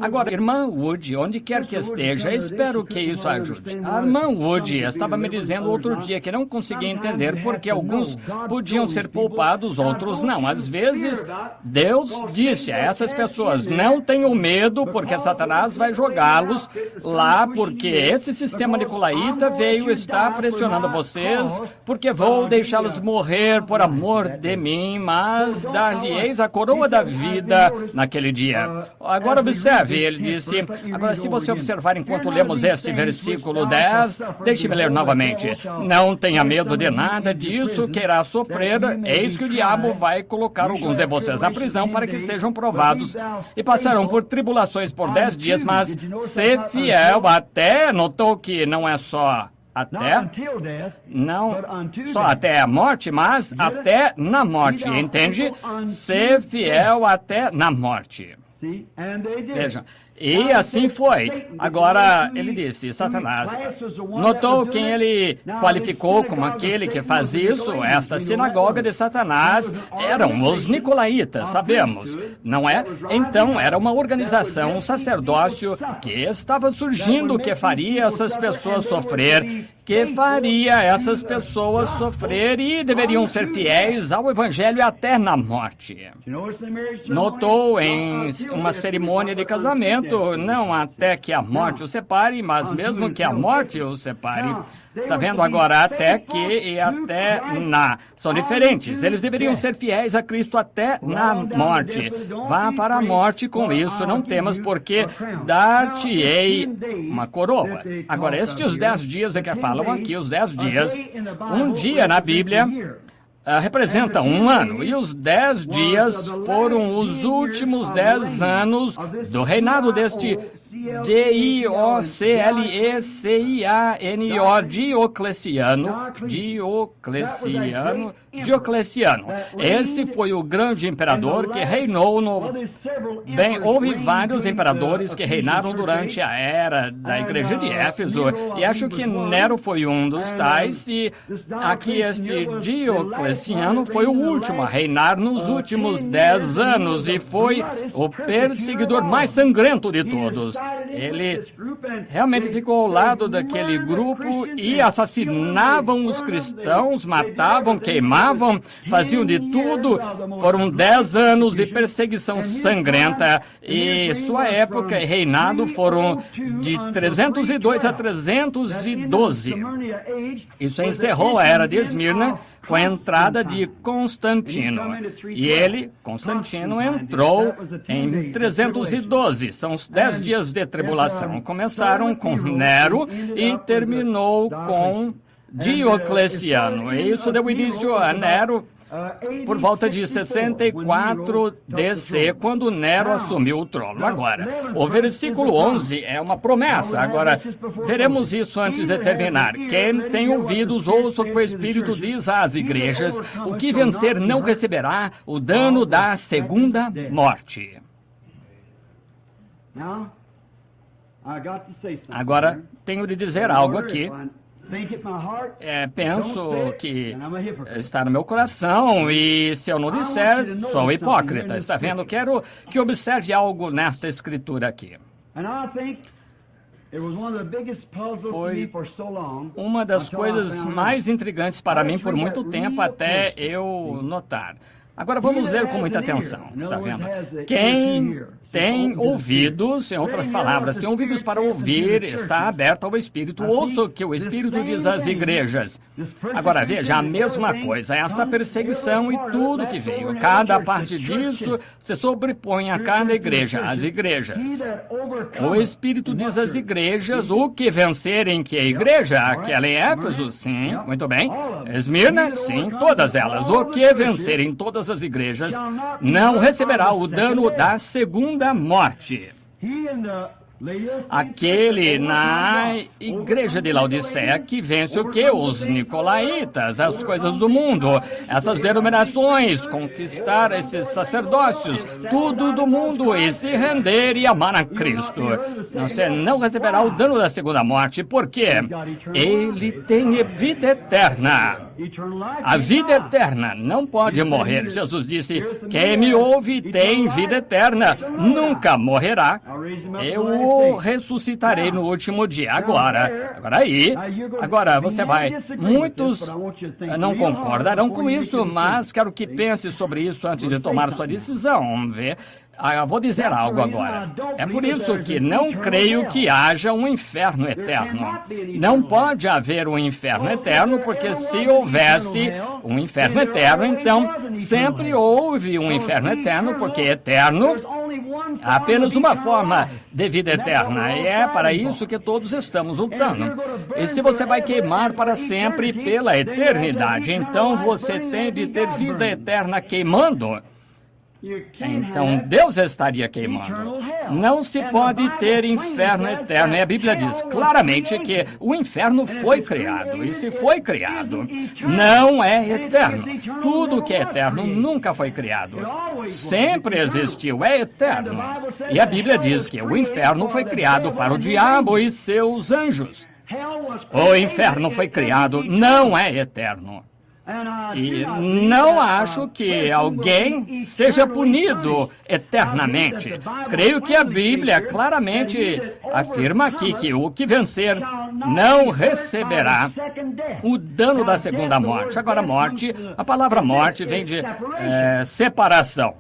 Agora, irmã Wood, onde quer que esteja, espero que isso ajude. A irmã Wood estava me dizendo outro dia que não conseguia entender porque alguns podiam ser poupados, outros não. Às vezes, Deus disse a essas pessoas, não tenham medo porque Satanás vai jogá-los lá, porque esse sistema nicolaíta veio estar pressionando vocês, porque vou deixá-los morrer por amor de mim, mas dar-lhe-eis a coroa da vida naquele dia. Agora observe, ele disse, agora se você observar enquanto lemos este versículo 10, deixe-me ler novamente. Não tenha medo de nada disso que irá sofrer, eis que o diabo vai colocar alguns de vocês na prisão para que sejam provados e passarão por tribulações por 10 dias, mas ser fiel até, notou que não é só até, não só até a morte, mas até na morte, entende? Ser fiel até na morte. Veja, e assim foi. Agora, ele disse, Satanás, notou quem ele qualificou como aquele que faz isso? Esta sinagoga de Satanás eram os nicolaítas, sabemos, não é? Então, era uma organização, um sacerdócio que estava surgindo que faria essas pessoas sofrer, e deveriam ser fiéis ao Evangelho até na morte. Notou em uma cerimônia de casamento, não até que a morte os separe, mas mesmo que a morte os separe. Está vendo agora? Até que e até na. São diferentes. Eles deveriam ser fiéis a Cristo até na morte. Vá para a morte com isso, não temas, porque dar-te-ei uma coroa. Agora, estes 10 dias é que falam aqui, os 10 dias. Um dia na Bíblia representa um ano, e os 10 dias foram os últimos 10 anos do reinado deste Diocleciano. Esse foi o grande imperador que reinou no... Bem, houve vários imperadores que reinaram durante a era da igreja de Éfeso, e acho que Nero foi um dos tais, e aqui este Diocleciano foi o último a reinar nos últimos 10 anos, e foi o perseguidor mais sangrento de todos. ele realmente ficou ao lado daquele grupo e assassinavam os cristãos, matavam, queimavam, faziam de tudo. Foram 10 anos de perseguição sangrenta e sua época e reinado foram de 302 a 312. Isso encerrou a era de Esmirna com a entrada de Constantino. E ele, Constantino, entrou em 312. São os 10 dias de tribulação. Começaram com Nero e terminou com Diocleciano. E isso deu início a Nero por volta de 64 DC, quando Nero assumiu o trono. Agora, o versículo 11 é uma promessa. Agora, veremos isso antes de terminar. Quem tem ouvidos, ouça o que o Espírito diz às igrejas. O que vencer não receberá o dano da segunda morte. Agora, tenho de dizer algo aqui. Penso que está no meu coração e se eu não disser, sou hipócrita. Está vendo? Quero que observe algo nesta escritura aqui. Foi uma das coisas mais intrigantes para mim por muito tempo até eu notar. Agora vamos ler com muita atenção, está vendo? Quem tem ouvidos, em outras palavras, tem ouvidos para ouvir, está aberto ao Espírito, ouça o que o Espírito diz às igrejas. Agora veja, a mesma coisa, esta perseguição e tudo que veio, cada parte disso se sobrepõe a cada igreja, às igrejas. O Espírito diz às igrejas o que vencerem que a igreja, aquela em Éfeso, sim, muito bem. Esmirna, sim, todas elas. O que vencerem todas as igrejas não receberá o dano da segunda morte. Aquele na igreja de Laodiceia que vence o quê? Os nicolaítas, as coisas do mundo, essas denominações, conquistar esses sacerdócios, tudo do mundo e se render e amar a Cristo. Você não receberá o dano da segunda morte, porque ele tem vida eterna. A vida eterna não pode morrer. Jesus disse, quem me ouve tem vida eterna, nunca morrerá. Eu o ressuscitarei no último dia. Agora você vai. Muitos não concordarão com isso, mas quero que pense sobre isso antes de tomar sua decisão. Vamos ver. Vou dizer algo agora. É por isso que não creio que haja um inferno eterno. Não pode haver um inferno eterno, porque se houvesse um inferno eterno, então sempre houve um inferno eterno, porque eterno há apenas uma forma de vida eterna, e é para isso que todos estamos lutando. E se você vai queimar para sempre pela eternidade, então você tem de ter vida eterna queimando. Então Deus estaria queimando. Não se pode ter inferno eterno. E a Bíblia diz claramente que o inferno foi criado. E se foi criado, não é eterno. Tudo que é eterno nunca foi criado. Sempre existiu, é eterno. E a Bíblia diz que o inferno foi criado para o diabo e seus anjos. O inferno foi criado, não é eterno. E não acho que alguém seja punido eternamente. Creio que a Bíblia claramente afirma aqui que o que vencer não receberá o dano da segunda morte. Agora, morte, a palavra morte vem de separação.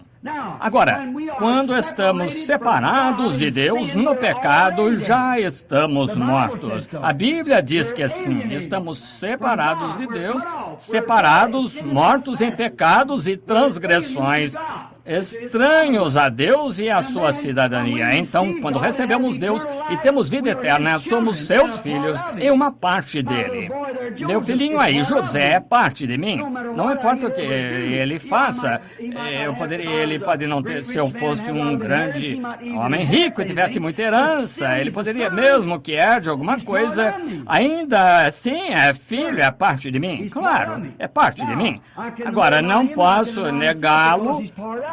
Agora, quando estamos separados de Deus no pecado, já estamos mortos. A Bíblia diz que assim, estamos separados de Deus, separados, mortos em pecados e transgressões, estranhos a Deus e à sua cidadania. Então, quando recebemos Deus e temos vida eterna, somos seus filhos e uma parte dele. Meu filhinho aí, José, é parte de mim. Não importa o que ele faça, ele pode não ter, se eu fosse um grande homem rico e tivesse muita herança, ele poderia mesmo que herde alguma coisa, ainda assim é filho, é parte de mim. Claro, é parte de mim. Agora, não posso negá-lo,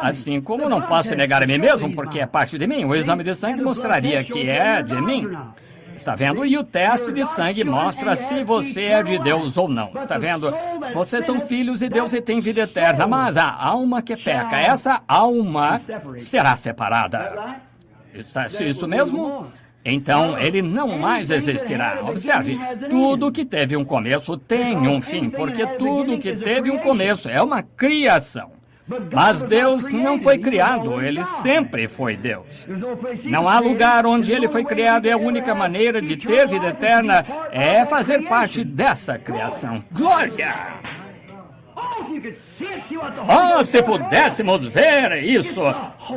assim como não posso negar a mim mesmo, porque é parte de mim. O exame de sangue mostraria que é de mim. Está vendo? E o teste de sangue mostra se você é de Deus ou não. Está vendo? Vocês são filhos de Deus e têm vida eterna, mas a alma que peca, essa alma será separada. Isso mesmo? Então ele não mais existirá. Observe, tudo que teve um começo tem um fim, porque tudo que teve um começo é uma criação. Mas Deus não foi criado, Ele sempre foi Deus. Não há lugar onde Ele foi criado e a única maneira de ter vida eterna é fazer parte dessa criação. Glória! Oh, se pudéssemos ver isso,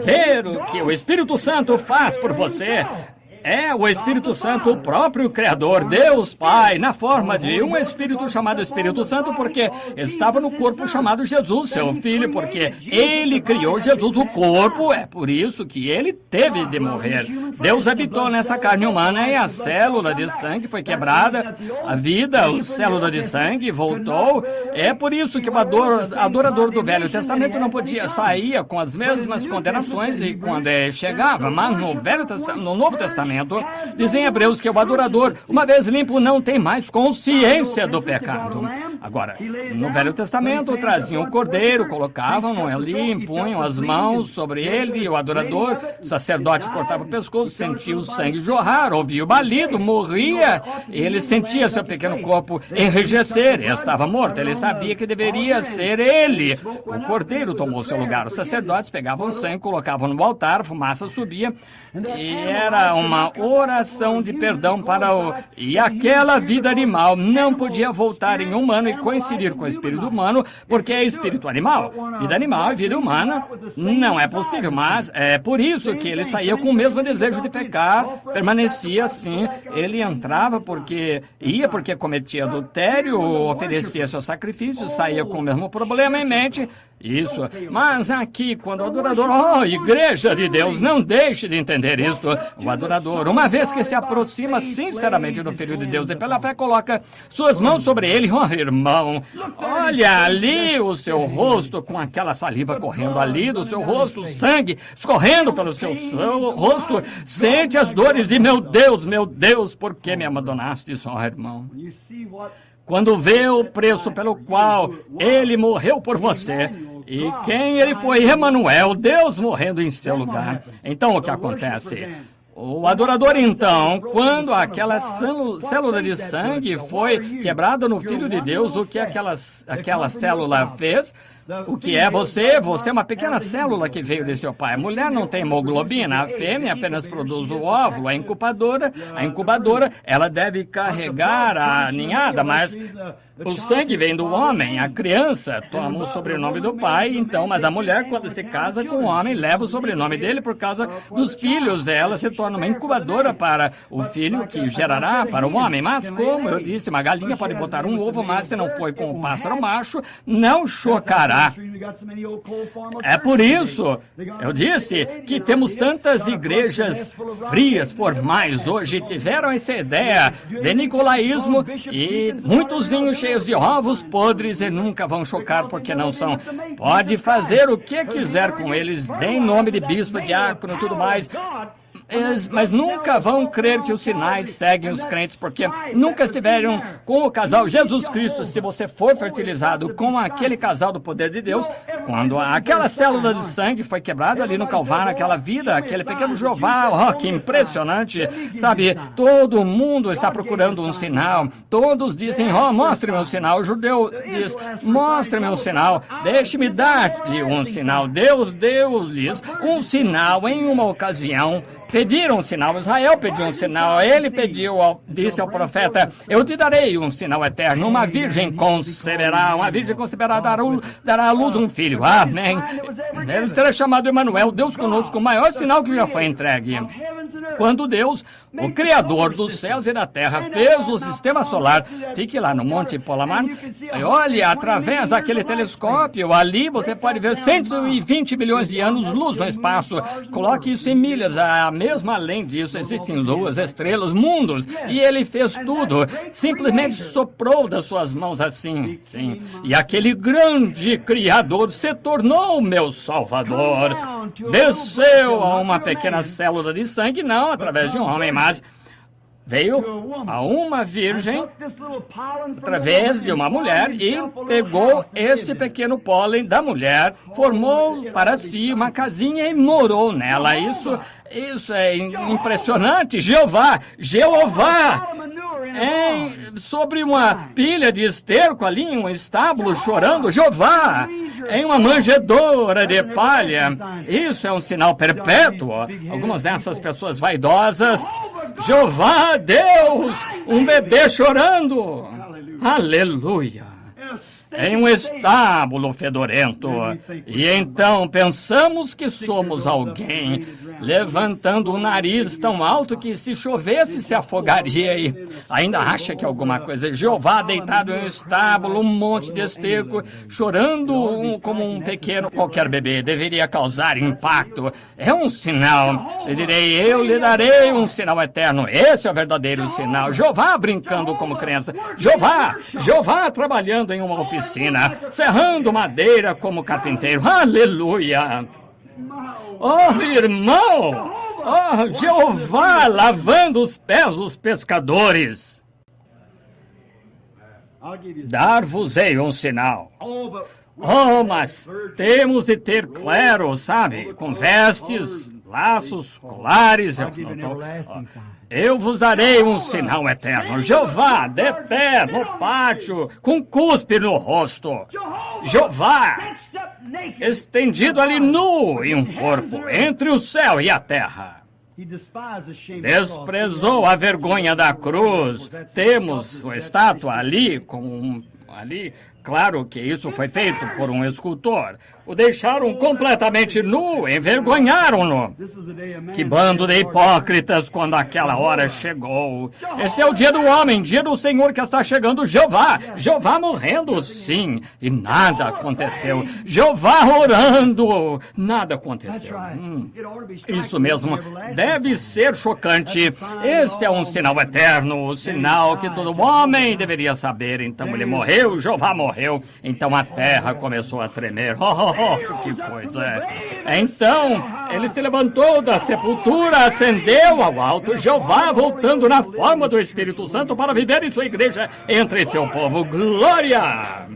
ver o que o Espírito Santo faz por você. É o Espírito Santo, o próprio Criador, Deus Pai, na forma de um Espírito chamado Espírito Santo, porque estava no corpo chamado Jesus, seu Filho, porque Ele criou Jesus, o corpo, é por isso que Ele teve de morrer. Deus habitou nessa carne humana e a célula de sangue foi quebrada, a vida, a célula de sangue voltou. É por isso que o adorador do Velho Testamento não podia sair com as mesmas condenações e quando chegava, mas no Novo Testamento, dizem Hebreus que o adorador, uma vez limpo, não tem mais consciência do pecado. Agora, no Velho Testamento, traziam o cordeiro, colocavam ali, impunham as mãos sobre ele, e o adorador, o sacerdote cortava o pescoço, sentia o sangue jorrar, ouvia o balido, morria, ele sentia seu pequeno corpo enrijecer, estava morto, ele sabia que deveria ser ele. O cordeiro tomou seu lugar, os sacerdotes pegavam o sangue, colocavam no altar, a fumaça subia, e era uma oração de perdão para o... E aquela vida animal não podia voltar em humano e coincidir com o espírito humano, porque é espírito animal. Vida animal e vida humana não é possível, mas é por isso que ele saía com o mesmo desejo de pecar, permanecia assim, ele entrava porque cometia adultério, oferecia seu sacrifício, saía com o mesmo problema em mente. Isso, mas aqui, quando o adorador, igreja de Deus, não deixe de entender isso. O adorador, uma vez que se aproxima sinceramente do Filho de Deus e pela fé coloca suas mãos sobre ele, irmão, olha ali o seu rosto com aquela saliva correndo ali do seu rosto, sangue escorrendo pelo seu rosto, sente as dores de meu Deus, por que me abandonaste só, irmão? Quando vê o preço pelo qual ele morreu por você, e quem ele foi, Emanuel, Deus morrendo em seu lugar. Então o que acontece? O adorador, então, quando aquela célula de sangue foi quebrada no Filho de Deus, o que aquela célula fez? O que é você? Você é uma pequena célula que veio de seu pai. A mulher não tem hemoglobina, a fêmea apenas produz o óvulo. A incubadora, ela deve carregar a ninhada, mas o sangue vem do homem. A criança toma o sobrenome do pai, então, mas a mulher, quando se casa com o homem, leva o sobrenome dele por causa dos filhos. Ela se torna uma incubadora para o filho que gerará para o homem. Mas, como eu disse, uma galinha pode botar um ovo, mas se não foi com o pássaro macho, não chocará. É por isso, eu disse, que temos tantas igrejas frias, formais hoje, tiveram essa ideia de nicolaísmo e muitos vinhos cheios de ovos podres e nunca vão chocar porque não são. Pode fazer o que quiser com eles, dê em nome de bispo, diácono e tudo mais. Mas nunca vão crer que os sinais seguem os crentes, porque nunca estiveram com o casal Jesus Cristo. Se você for fertilizado com aquele casal do poder de Deus, quando aquela célula de sangue foi quebrada ali no Calvário, aquela vida, aquele pequeno Jeová, que impressionante, sabe? Todo mundo está procurando um sinal. Todos dizem, mostre-me um sinal. O judeu diz, mostre-me um sinal. Deixe-me dar-lhe um sinal. Deus deu-lhes um sinal em uma ocasião. Pediram um sinal, Israel pediu um sinal, ele disse ao profeta, eu te darei um sinal eterno, uma virgem conceberá dará à luz um filho, amém. Ele será chamado Emanuel, Deus conosco, o maior sinal que já foi entregue. Quando Deus, o Criador dos céus e da terra, fez o sistema solar, fique lá no Monte Palomar, e olhe, através daquele telescópio, ali você pode ver 120 bilhões de anos-luz no espaço, coloque isso em milhas, mesmo além disso, existem luas, estrelas, mundos, e ele fez tudo. Simplesmente soprou das suas mãos assim, sim. E aquele grande Criador se tornou meu Salvador. Desceu a uma pequena célula de sangue, não através de um homem, mas veio a uma virgem através de uma mulher e pegou este pequeno pólen da mulher, formou para si uma casinha e morou nela. Isso é impressionante. Jeová, sobre uma pilha de esterco ali em um estábulo chorando, Jeová, em uma manjedoura de palha. Isso é um sinal perpétuo. Algumas dessas pessoas vaidosas, Jeová, Deus, um bebê chorando. Aleluia. Em um estábulo fedorento. E então pensamos que somos alguém, levantando um nariz tão alto que se chovesse se afogaria e ainda acha que alguma coisa. Jeová deitado em um estábulo, um monte de esterco, chorando como um pequeno qualquer bebê. Deveria causar impacto. É um sinal. Eu lhe darei um sinal eterno. Esse é o verdadeiro sinal. Jeová brincando como criança. Jeová trabalhando em uma oficina, serrando madeira como carpinteiro. Aleluia! Oh, irmão! Oh, Jeová lavando os pés dos pescadores. Dar-vos-ei um sinal. Oh, mas temos de ter clero, sabe? Com vestes, laços, colares. Eu vos darei um sinal eterno. Jeová, de pé no pátio, com cuspe no rosto. Jeová, estendido ali nu em um corpo, entre o céu e a terra. Desprezou a vergonha da cruz. Temos sua estátua ali, claro que isso foi feito por um escultor. O deixaram completamente nu, envergonharam-no. Que bando de hipócritas quando aquela hora chegou. Este é o dia do homem, dia do Senhor que está chegando. Jeová morrendo, sim, e nada aconteceu. Jeová orando, nada aconteceu. Isso mesmo, deve ser chocante. Este é um sinal eterno, o sinal que todo homem deveria saber. Então ele morreu, Jeová morreu, então a terra começou a tremer. Que coisa! Então, ele se levantou da sepultura, ascendeu ao alto, Jeová voltando na forma do Espírito Santo para viver em sua igreja entre seu povo. Glória!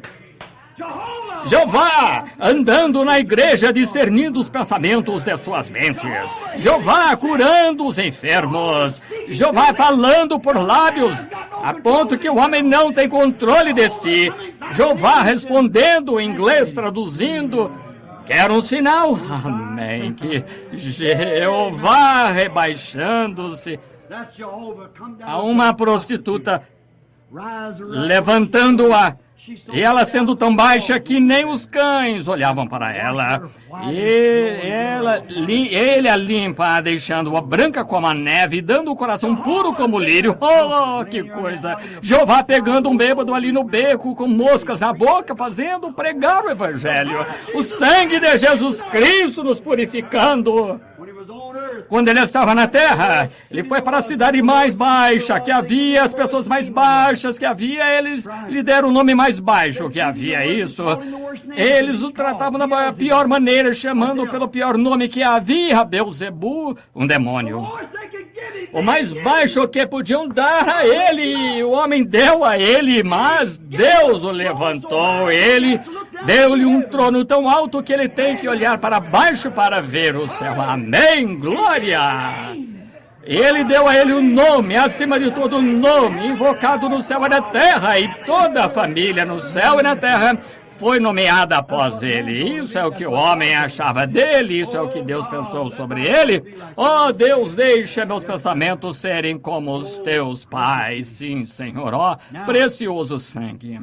Jeová andando na igreja, discernindo os pensamentos de suas mentes. Jeová curando os enfermos. Jeová falando por lábios, a ponto que o homem não tem controle de si. Jeová respondendo em inglês, traduzindo. Quer um sinal? Amém. Que Jeová rebaixando-se a uma prostituta, levantando-a, e ela sendo tão baixa que nem os cães olhavam para ela. E ele a limpa, deixando-a branca como a neve, dando o coração puro como o lírio. Oh, que coisa! Jeová pegando um bêbado ali no beco, com moscas na boca, fazendo pregar o evangelho. O sangue de Jesus Cristo nos purificando. Quando ele estava na terra, ele foi para a cidade mais baixa que havia, as pessoas mais baixas que havia, eles lhe deram o nome mais baixo que havia, isso. Eles o tratavam da pior maneira, chamando pelo pior nome que havia, Beelzebu, um demônio. O mais baixo que podiam dar a ele, o homem deu a ele, mas Deus o levantou, ele deu-lhe um trono tão alto que ele tem que olhar para baixo para ver o céu. Amém, glória! Ele deu a ele um nome, acima de todo nome, invocado no céu e na terra, e toda a família no céu e na terra foi nomeada após ele. Isso é o que o homem achava dele, isso é o que Deus pensou sobre ele. Oh, Deus, deixa meus pensamentos serem como os teus pais. Sim, Senhor, ó, precioso sangue.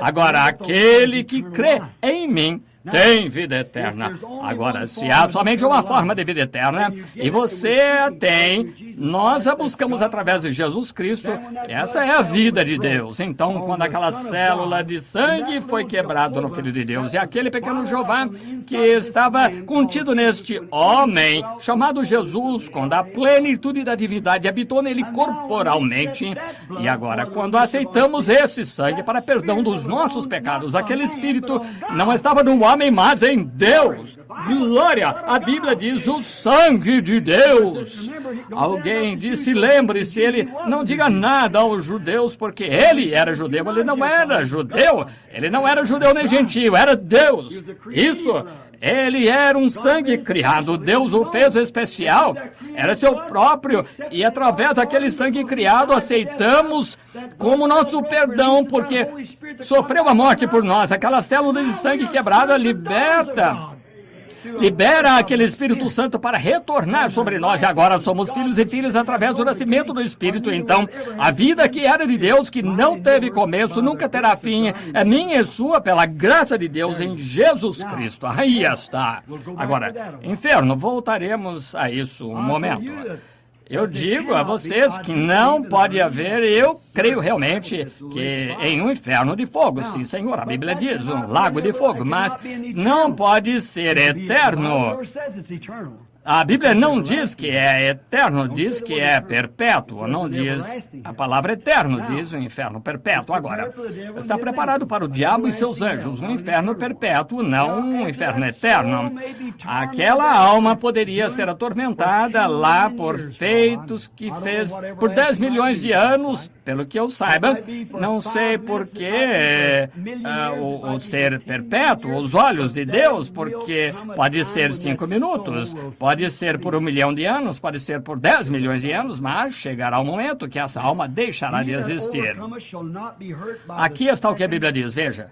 Agora, aquele que crê em mim tem vida eterna. Agora, se há somente uma forma de vida eterna, e você a tem, nós a buscamos através de Jesus Cristo, essa é a vida de Deus. Então, quando aquela célula de sangue foi quebrada no Filho de Deus, e aquele pequeno Jeová que estava contido neste homem, chamado Jesus, quando a plenitude da divindade habitou nele corporalmente, e agora, quando aceitamos esse sangue para perdão dos nossos pecados, aquele Espírito não estava no homem, mas em Deus. Glória! A Bíblia diz o sangue de Deus. Alguém alguém disse, lembre-se, ele não diga nada aos judeus, porque ele era judeu. Ele não era judeu. Ele não era judeu nem gentio, era Deus. Isso. Ele era um sangue criado. Deus o fez especial. Era seu próprio. E através daquele sangue criado, aceitamos como nosso perdão, porque sofreu a morte por nós. Aquela célula de sangue quebrada libera aquele Espírito Santo para retornar sobre nós. E agora somos filhos e filhas através do nascimento do Espírito. Então, a vida que era de Deus, que não teve começo, nunca terá fim, é minha e sua pela graça de Deus em Jesus Cristo. Aí está. Agora, inferno, voltaremos a isso um momento. Eu digo a vocês que não pode haver, eu creio realmente que em um inferno de fogo, sim, Senhor, a Bíblia diz, um lago de fogo, mas não pode ser eterno. A Bíblia não diz que é eterno, diz que é perpétuo, não diz a palavra eterno, diz o inferno perpétuo. Agora, está preparado para o diabo e seus anjos, um inferno perpétuo, não um inferno eterno. Aquela alma poderia ser atormentada lá por feitos que fez por 10 milhões de anos, pelo que eu saiba. Não sei por que o ser perpétuo, os olhos de Deus, porque pode ser 5 minutos, pode ser por 1 milhão de anos, pode ser por 10 milhões de anos, mas chegará o momento que essa alma deixará de existir. Aqui está o que a Bíblia diz, veja.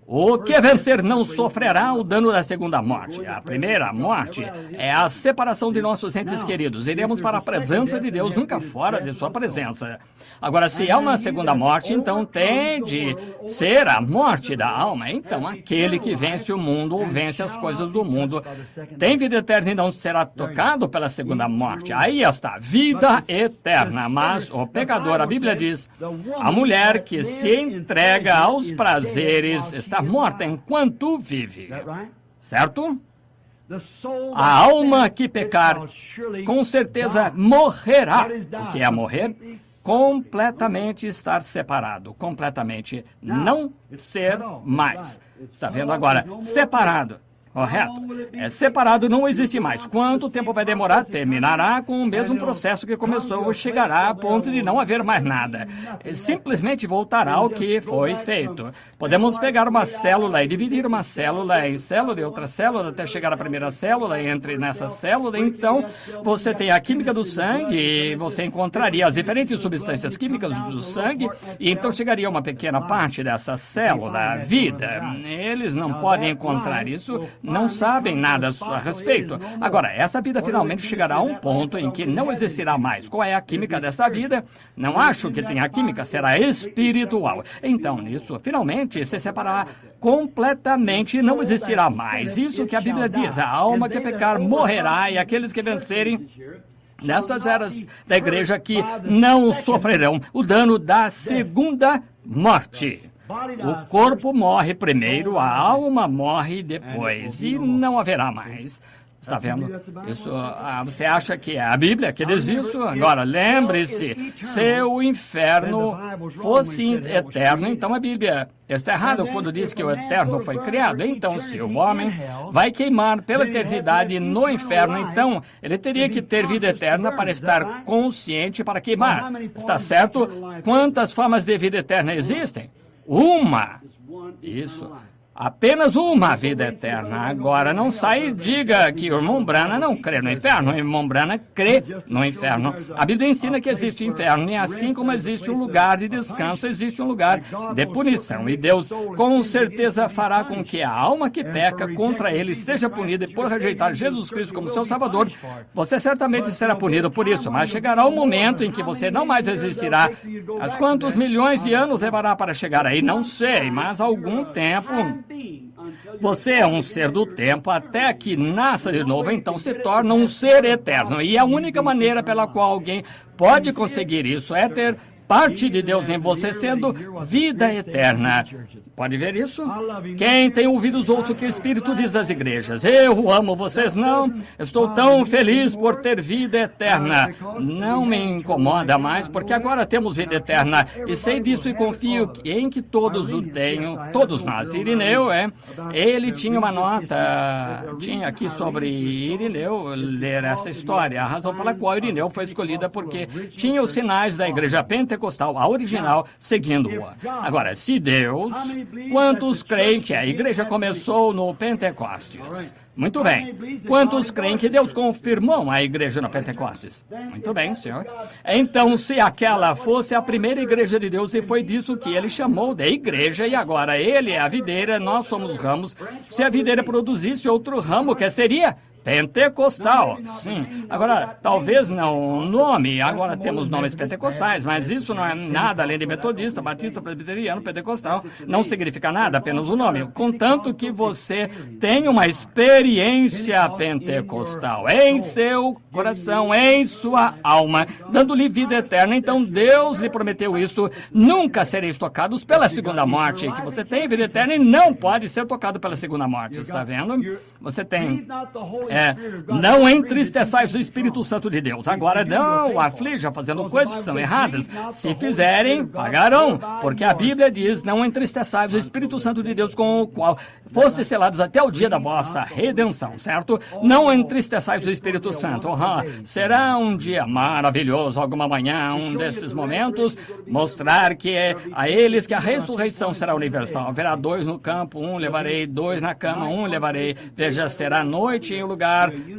O que vencer não sofrerá o dano da segunda morte. A primeira morte é a separação de nossos entes queridos. Iremos para a presença de Deus, nunca fora de sua presença. Agora, se há uma segunda morte, então tem de ser a morte da alma. Então, aquele que vence o mundo ou vence as coisas do mundo tem vida eterna e não será tocado pela segunda morte. Aí está, vida eterna. Mas o pecador, a Bíblia diz, a mulher que se entrega aos prazeres está morta enquanto vive. Certo? A alma que pecar, com certeza morrerá. O que é morrer? Completamente estar separado. Completamente não ser mais. Está vendo agora? Separado. Correto? Separado não existe mais. Quanto tempo vai demorar? Terminará com o mesmo processo que começou, chegará a ponto de não haver mais nada. Simplesmente voltará ao que foi feito. Podemos pegar uma célula e dividir uma célula em célula e outra célula até chegar à primeira célula e entre nessa célula. Então, você tem a química do sangue e você encontraria as diferentes substâncias químicas do sangue e então chegaria uma pequena parte dessa célula, a vida. Eles não podem encontrar isso, não sabem nada a respeito. Agora, essa vida finalmente chegará a um ponto em que não existirá mais. Qual é a química dessa vida? Não acho que tenha química, será espiritual. Então, nisso, finalmente se separará completamente e não existirá mais. Isso que a Bíblia diz, a alma que pecar morrerá e aqueles que vencerem nessas eras da igreja aqui não sofrerão o dano da segunda morte. O corpo morre primeiro, a alma morre depois, e não haverá mais. Está vendo? Isso, você acha que é a Bíblia que diz isso? Agora, lembre-se, se o inferno fosse eterno, então a Bíblia está errada quando diz que o eterno foi criado. Então, se o homem vai queimar pela eternidade no inferno, então ele teria que ter vida eterna para estar consciente para queimar. Está certo? Quantas formas de vida eterna existem? Uma. Isso. Apenas uma vida eterna. Agora, não sai e diga que o irmão Branham não crê no inferno. O irmão Branham crê no inferno. A Bíblia ensina que existe inferno. E assim como existe um lugar de descanso, existe um lugar de punição. E Deus, com certeza, fará com que a alma que peca contra ele seja punida. E por rejeitar Jesus Cristo como seu Salvador, você certamente será punido por isso. Mas chegará o momento em que você não mais existirá. As quantos milhões de anos levará para chegar aí? Não sei, mas algum tempo. Você é um ser do tempo até que nasça de novo, então se torna um ser eterno. E a única maneira pela qual alguém pode conseguir isso é ter parte de Deus em você sendo vida eterna. Pode ver isso? Quem tem ouvidos ouça o que o Espírito diz às igrejas. Eu amo vocês, não? Estou tão feliz por ter vida eterna. Não me incomoda mais, porque agora temos vida eterna. E sei disso e confio em que todos o tenham. Todos nós. Irineu, ele tinha uma nota, tinha aqui sobre Irineu, ler essa história. A razão pela qual Irineu foi escolhida porque tinha os sinais da igreja pentecostal, a original, seguindo-a. Agora, se Deus... Quantos creem que a igreja começou no Pentecostes? Muito bem. Quantos creem que Deus confirmou a igreja no Pentecostes? Muito bem, senhor. Então, se aquela fosse a primeira igreja de Deus, e foi disso que ele chamou de igreja, e agora ele é a videira, nós somos ramos, se a videira produzisse outro ramo, que seria? Pentecostal, sim. Agora, talvez não o nome, agora temos nomes pentecostais, mas isso não é nada além de metodista, batista, presbiteriano, pentecostal. Não significa nada, apenas o nome. Contanto que você tenha uma experiência pentecostal em seu coração, em sua alma, dando-lhe vida eterna. Então, Deus lhe prometeu isso. Nunca sereis tocados pela segunda morte, que você tem vida eterna e não pode ser tocado pela segunda morte, está vendo? Você tem... não entristeçais o Espírito Santo de Deus. Agora não aflija fazendo coisas que são erradas. Se fizerem, pagarão. Porque a Bíblia diz, não entristeçais o Espírito Santo de Deus com o qual foste selados até o dia da vossa redenção, certo? Não entristeçais o Espírito Santo. Será um dia maravilhoso, alguma manhã, um desses momentos, mostrar que a eles que a ressurreição será universal. Haverá 2 no campo, 1 levarei, 2 na cama, 1 levarei. Veja, será noite em um lugar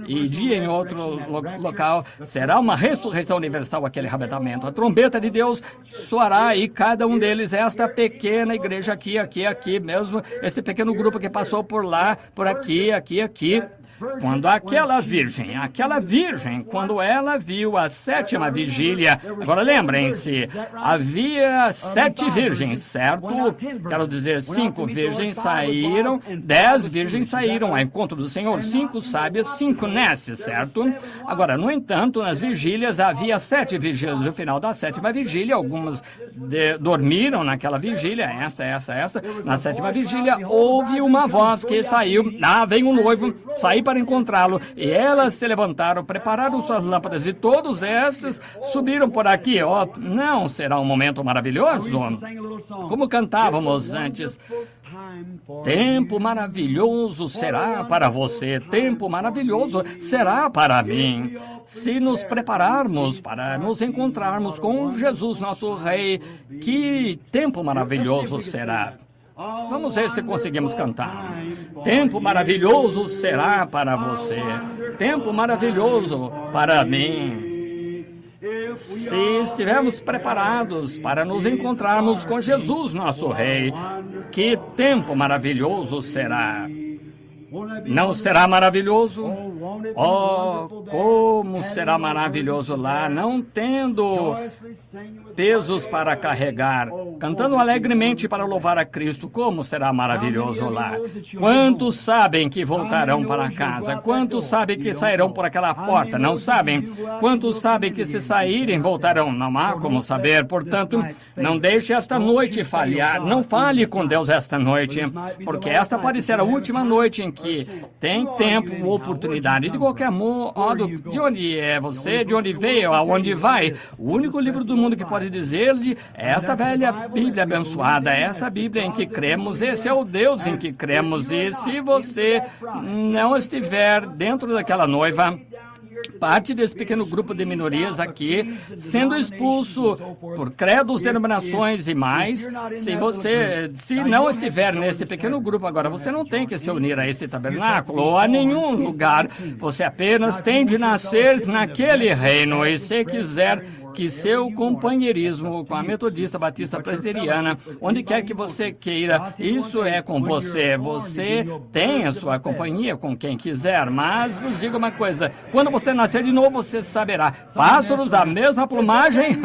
e dia em outro local. Será uma ressurreição universal aquele arrebatamento. A trombeta de Deus soará e cada um deles, esta pequena igreja aqui mesmo, esse pequeno grupo que passou por lá, por aqui. Quando aquela virgem, quando ela viu a 7ª vigília, agora lembrem-se, havia 7 virgens, certo? Quero dizer, 5 virgens saíram, 10 virgens saíram ao encontro do Senhor, 5 sábias, 5 nesses, certo? Agora, no entanto, nas vigílias havia 7 vigílias. No final da 7ª vigília, algumas dormiram naquela vigília, esta. Na 7ª vigília, houve uma voz que saiu, vem um noivo, saí para encontrá-lo. E elas se levantaram, prepararam suas lâmpadas e todos estes subiram por aqui. Não será um momento maravilhoso? Como cantávamos antes. Tempo maravilhoso será para você, tempo maravilhoso será para mim. Se nos prepararmos para nos encontrarmos com Jesus, nosso Rei, que tempo maravilhoso será. Vamos ver se conseguimos cantar. Tempo maravilhoso será para você, tempo maravilhoso para mim. Se estivermos preparados para nos encontrarmos com Jesus, nosso Rei, que tempo maravilhoso será. Não será maravilhoso? Como será maravilhoso lá, não tendo pesos para carregar, cantando alegremente para louvar a Cristo. Como será maravilhoso lá. Quantos sabem que voltarão para casa? Quantos sabem que sairão por aquela porta? Não sabem? Quantos sabem que se saírem, voltarão? Não há como saber. Portanto, não deixe esta noite falhar. Não fale com Deus esta noite, porque esta pode ser a última noite em que tem tempo, oportunidade. De qualquer modo, de onde é você, de onde veio, aonde vai? O único livro do mundo que pode dizer-lhe, esta velha Bíblia abençoada, essa Bíblia em que cremos, esse é o Deus em que cremos. E se você não estiver dentro daquela noiva, parte desse pequeno grupo de minorias aqui, sendo expulso por credos, denominações e mais, se não estiver nesse pequeno grupo agora, você não tem que se unir a esse tabernáculo ou a nenhum lugar, você apenas tem de nascer naquele reino, e se quiser que seu companheirismo com a metodista, batista, presbiteriana, onde quer que você queira, isso é com você. Você tem a sua companhia com quem quiser, mas vos digo uma coisa, quando você nascer de novo, você saberá. Pássaros da mesma plumagem?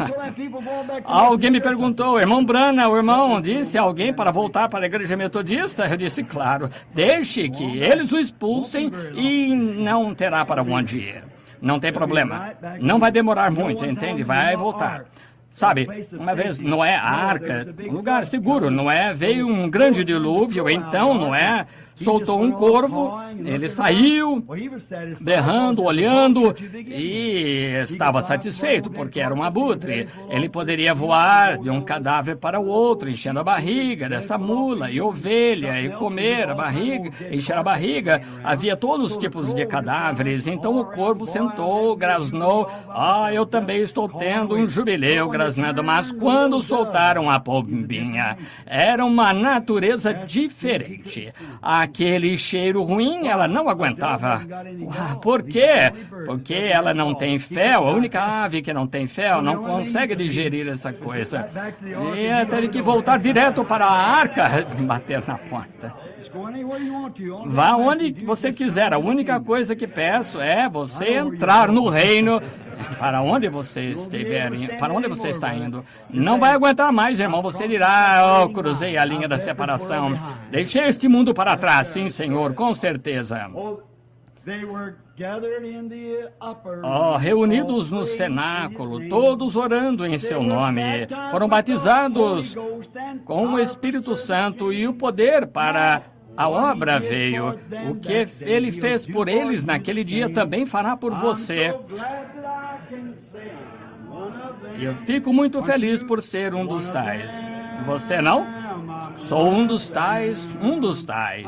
Alguém me perguntou, irmão Brana, o irmão disse a alguém para voltar para a igreja metodista? Eu disse, claro, deixe que eles o expulsem e não terá para onde ir. Não tem problema. Não vai demorar muito, entende? Vai voltar. Sabe, uma vez Noé, a arca, um lugar seguro, Noé, veio um grande dilúvio, então Noé soltou um corvo, ele saiu, berrando, olhando, e estava satisfeito, porque era um abutre. Ele poderia voar de um cadáver para o outro, enchendo a barriga dessa mula e ovelha, e comer a barriga, encher a barriga. Havia todos os tipos de cadáveres, então o corvo sentou, grasnou, eu também estou tendo um jubileu, grasnando. Mas quando soltaram a pombinha, era uma natureza diferente. Aquele cheiro ruim, ela não aguentava. Por quê? Porque ela não tem fel. A única ave que não tem fel não consegue digerir essa coisa. E teve que voltar direto para a arca, bater na porta. Vá onde você quiser. A única coisa que peço é você entrar no reino. Para onde você estiver, para onde você está indo. Não vai aguentar mais, irmão. Você dirá, cruzei a linha da separação. Deixei este mundo para trás. Sim, Senhor, com certeza. Reunidos no cenáculo, todos orando em seu nome, foram batizados com o Espírito Santo e o poder para a obra veio. O que ele fez por eles naquele dia também fará por você. Eu fico muito feliz por ser um dos tais. Você não? Sou um dos tais, um dos tais.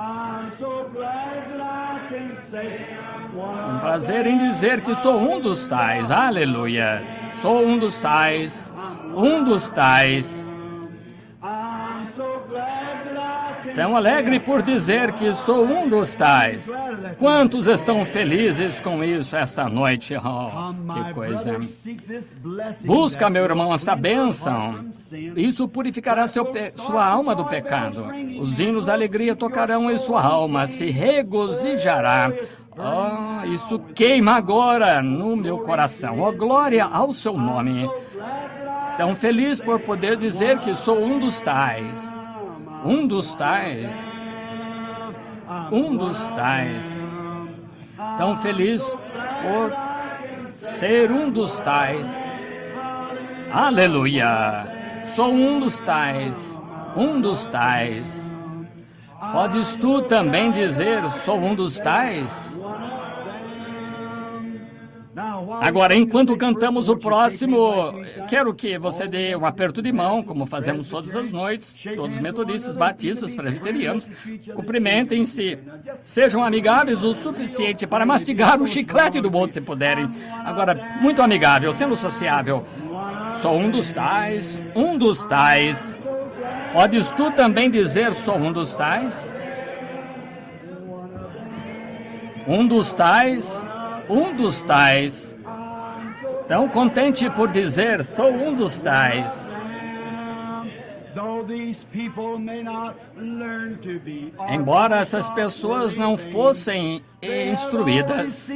Um prazer em dizer que sou um dos tais. Aleluia. Sou um dos tais, um dos tais. Tão alegre por dizer que sou um dos tais. Quantos estão felizes com isso esta noite? Que coisa. Busca, meu irmão, essa bênção. Isso purificará sua alma do pecado. Os hinos da alegria tocarão e sua alma se regozijará. Isso queima agora no meu coração. Glória ao seu nome. Tão feliz por poder dizer que sou um dos tais. Um dos tais. Um dos tais. Tão feliz por ser um dos tais. Aleluia. Sou um dos tais. Um dos tais. Podes tu também dizer, sou um dos tais? Agora, enquanto cantamos o próximo, quero que você dê um aperto de mão, como fazemos todas as noites, todos metodistas, batistas, presbiterianos, cumprimentem-se, sejam amigáveis o suficiente para mastigar o chiclete do outro, se puderem. Agora, muito amigável, sendo sociável. Sou um dos tais, um dos tais. Podes tu também dizer, sou um dos tais? Um dos tais, um dos tais. Tão contente por dizer, sou um dos tais. Embora essas pessoas não fossem instruídas,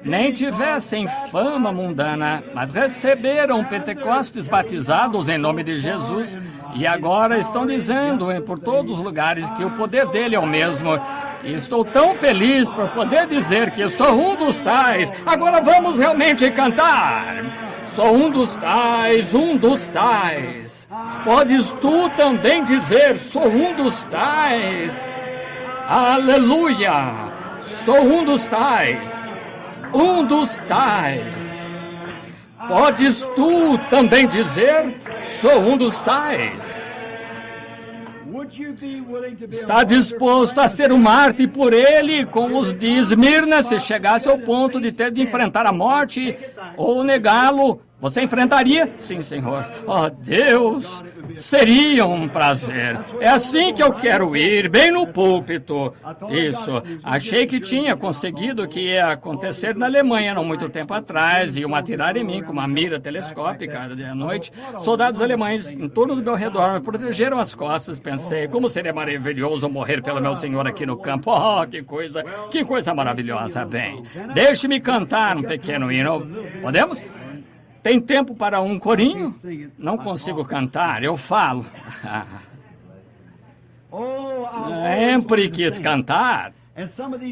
nem tivessem fama mundana, mas receberam Pentecostes batizados em nome de Jesus e agora estão dizendo por todos os lugares que o poder dele é o mesmo. E estou tão feliz por poder dizer que sou um dos tais. Agora vamos realmente cantar. Sou um dos tais, um dos tais. Podes tu também dizer, sou um dos tais. Aleluia. Sou um dos tais, um dos tais. Podes tu também dizer, sou um dos tais. Está disposto a ser um mártir por ele, como os de Esmirna, se chegasse ao ponto de ter de enfrentar a morte ou negá-lo? Você enfrentaria? Sim, Senhor. Deus, seria um prazer. É assim que eu quero ir, bem no púlpito. Isso. Achei que tinha conseguido o que ia acontecer na Alemanha não muito tempo atrás. Iam atirar em mim com uma mira telescópica à noite. Soldados alemães em torno do meu redor me protegeram as costas. Pensei, como seria maravilhoso morrer pelo meu Senhor aqui no campo. Que coisa maravilhosa. Bem, deixe-me cantar um pequeno hino. Podemos? Tem tempo para um corinho? Não consigo cantar, eu falo. Sempre quis cantar.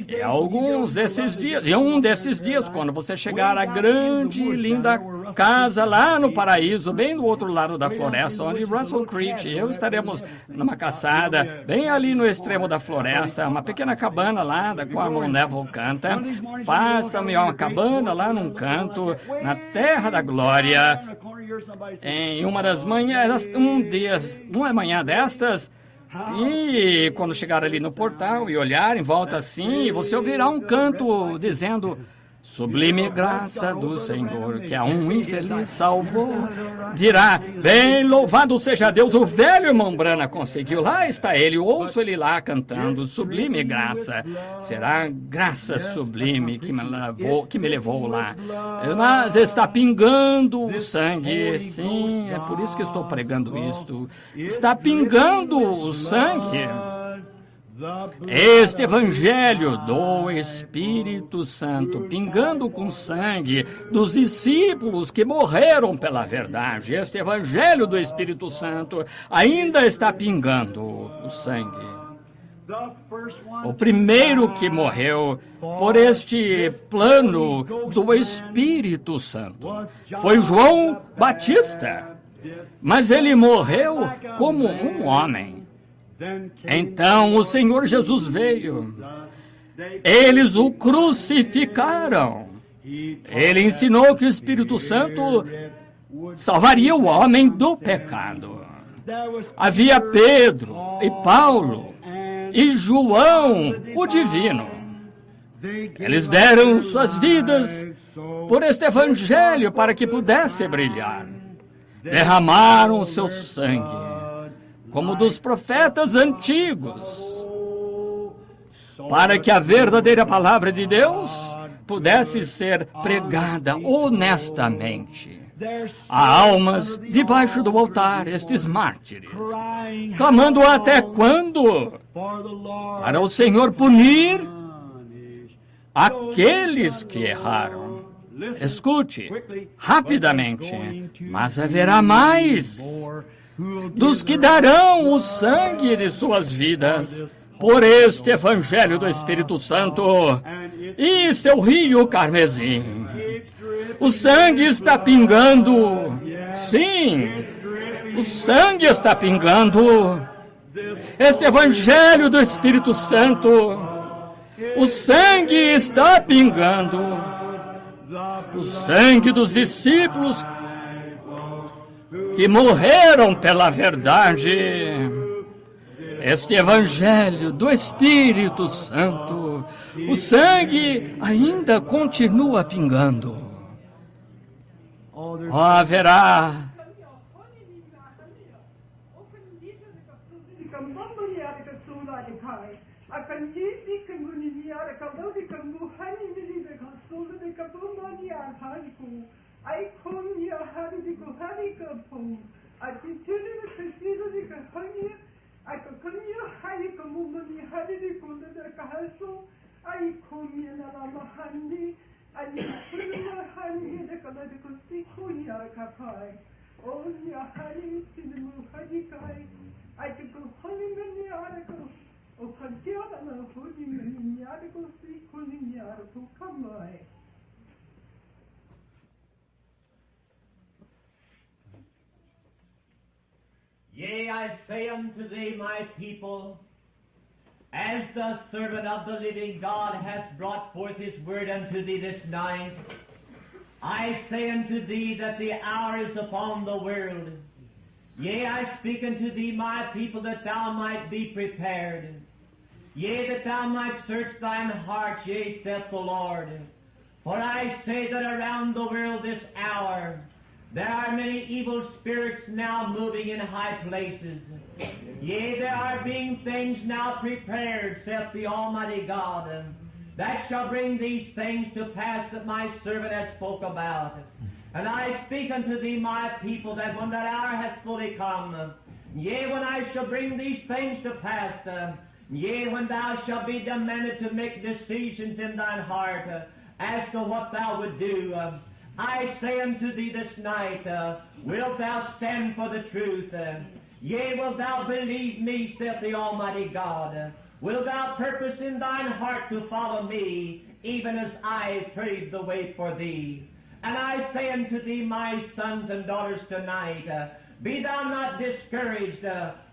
E alguns desses dias, e um desses dias, quando você chegar à grande e linda casa lá no paraíso, bem do outro lado da floresta, onde Russell Creech e eu estaremos numa caçada, bem ali no extremo da floresta, uma pequena cabana lá, da qual o Neville canta. Faça-me uma cabana lá num canto, na terra da glória. Em uma das manhãs, uma manhã destas, e quando chegar ali no portal e olhar em volta assim, você ouvirá um canto dizendo: sublime graça do Senhor, que a um infeliz salvou. Dirá: bem louvado seja Deus, o velho irmão Branham conseguiu. Lá está ele, ouço ele lá cantando: sublime graça. Será graça sublime que me levou lá. Mas está pingando o sangue. Sim, é por isso que estou pregando isto. Está pingando o sangue. Este Evangelho do Espírito Santo, pingando com sangue dos discípulos que morreram pela verdade, este Evangelho do Espírito Santo ainda está pingando o sangue. O primeiro que morreu por este plano do Espírito Santo foi João Batista, mas ele morreu como um homem. Então o Senhor Jesus veio. Eles o crucificaram. Ele ensinou que o Espírito Santo salvaria o homem do pecado. Havia Pedro e Paulo e João, o divino. Eles deram suas vidas por este evangelho para que pudesse brilhar. Derramaram o seu sangue, como dos profetas antigos, para que a verdadeira palavra de Deus pudesse ser pregada honestamente. Há almas debaixo do altar, estes mártires, clamando até quando? Para o Senhor punir aqueles que erraram. Escute, rapidamente, mas haverá mais dos que darão o sangue de suas vidas por este Evangelho do Espírito Santo e seu rio carmesim. O sangue está pingando. Sim, o sangue está pingando. Este Evangelho do Espírito Santo, o sangue está pingando. O sangue dos discípulos que morreram pela verdade. Este Evangelho do Espírito Santo, o sangue ainda continua pingando. Haverá Yea, I say unto thee, my people, as the servant of the living God has brought forth his word unto thee this night, I say unto thee that the hour is upon the world. Yea, I speak unto thee, my people, that thou might be prepared. Yea, that thou might search thine heart, yea, saith the Lord. For I say that around the world this hour, there are many evil spirits now moving in high places. Yea, there are being things now prepared, saith the Almighty God, that shall bring these things to pass that my servant has spoke about. And I speak unto thee, my people, that when that hour has fully come, yea, when I shall bring these things to pass, yea, when thou shalt be demanded to make decisions in thine heart as to what thou would do, I say unto thee this night, wilt thou stand for the truth? Yea, wilt thou believe me, saith the Almighty God? Wilt thou purpose in thine heart to follow me, even as I paved the way for thee? And I say unto thee, my sons and daughters tonight, be thou not discouraged,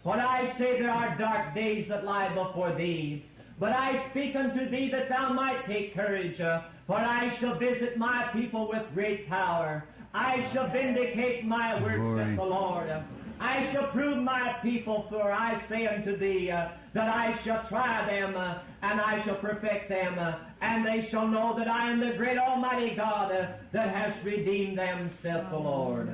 when I say there are dark days that lie before thee. But I speak unto thee that thou might take courage, for I shall visit my people with great power. I shall vindicate my word, saith the Lord. I shall prove my people, for I say unto thee that I shall try them, and I shall perfect them, and they shall know that I am the great Almighty God that has redeemed them, saith the Lord.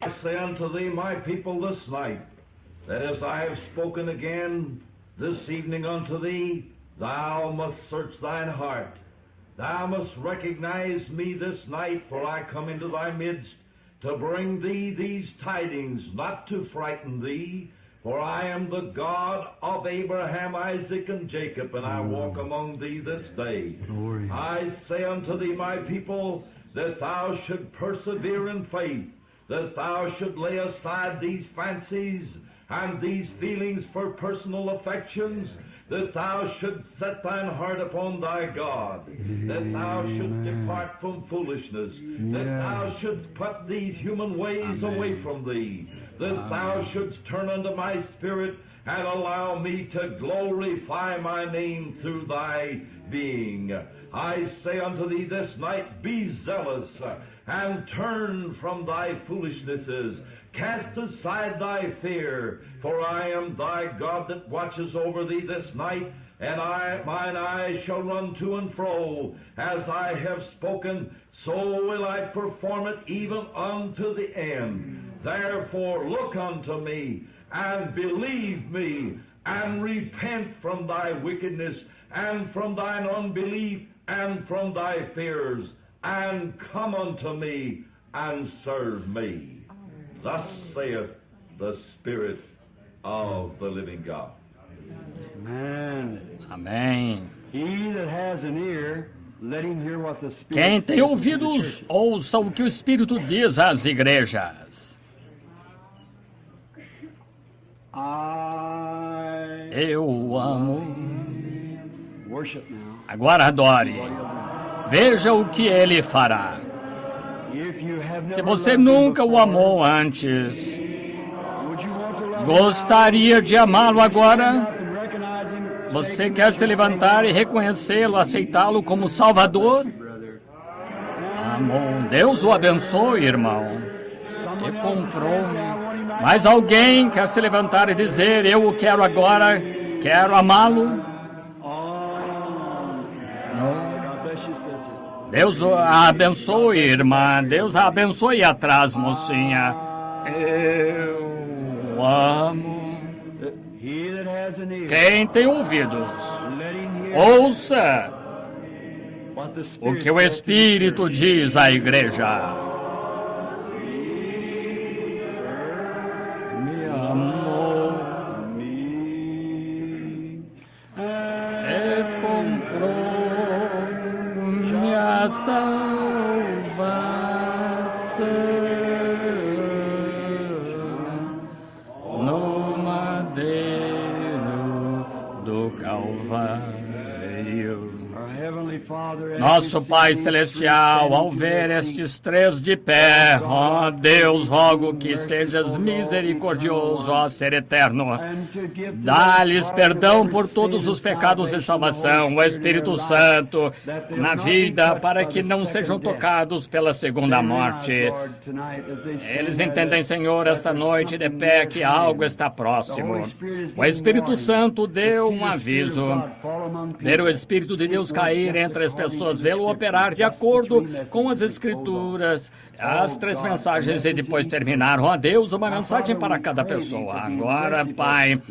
I say unto thee, my people, this night, that as I have spoken again this evening unto thee, thou must search thine heart. Thou must recognize me this night, for I come into thy midst to bring thee these tidings, not to frighten thee, for I am the God of Abraham, Isaac, and Jacob, and I walk among thee this day. Glory. I say unto thee, my people, that thou should persevere in faith, that thou should lay aside these fancies and these feelings for personal affections, that thou should set thine heart upon thy God, that thou should depart from foolishness, that thou shouldst put these human ways away from thee, that thou shouldst turn unto my spirit and allow me to glorify my name through thy being. I say unto thee this night, be zealous and turn from thy foolishnesses. Cast aside thy fear, for I am thy God that watches over thee this night, and mine eyes shall run to and fro. As I have spoken, so will I perform it even unto the end. Therefore look unto me, and believe me, and repent from thy wickedness, and from thine unbelief, and from thy fears, and come unto me, and serve me. Thus saith the Spirit of the living God. Amen. Amém. He that has an ear, let him hear what the Spirit Quem tem saith to the ouvidos, churches. ouça o que o Espírito diz às igrejas. Eu amo. Worship now. Agora adore. Veja o que ele fará. If you have Se never você loved him nunca o before, amou antes, would you want to love him gostaria de amá-lo now? agora? Stand up and recognize him, Você take him quer as se your levantar e Savior? reconhecê-lo, aceitá-lo como Salvador? Brother. Amor. Deus o abençoe, irmão. Someone E else comprou. says, "I want him right Mas now." alguém quer se levantar e dizer, eu o quero agora, quero amá-lo? Não. God bless you, sister. Deus a abençoe, irmã. Deus a abençoe atrás, mocinha. Eu amo. He that has an ear, Quem tem ouvidos, let him hear ouça what the o Spirit que o says to the Espírito church. diz à igreja. Me amou e comprou minha salvação no madeiro do Calvário. Our Heavenly Father, as Nosso we Pai see Celestial, ao these ver three estes três de pé, ó Deus, rogo que sejas misericordioso, ó Ser eterno. and to give to Dá-lhes them perdão every por sin todos and os pecados de salvation, salvação, o the Holy Espírito Spirit in their life, Santo that they'll na not be vida, touched para by que the não second sejam death. tocados pela segunda They realize, morte. Lord, tonight, as they stand Eles there, entendem, that- Senhor, that esta there's noite de something pé near que at hand. algo está próximo. O Espírito Santo deu um aviso. Ver o Espírito de Deus cair entre as pessoas pessoas vê-lo operar de acordo com as Escrituras, as 3 mensagens e depois terminar. Ó Deus, uma mensagem para cada pessoa. Agora, Pai,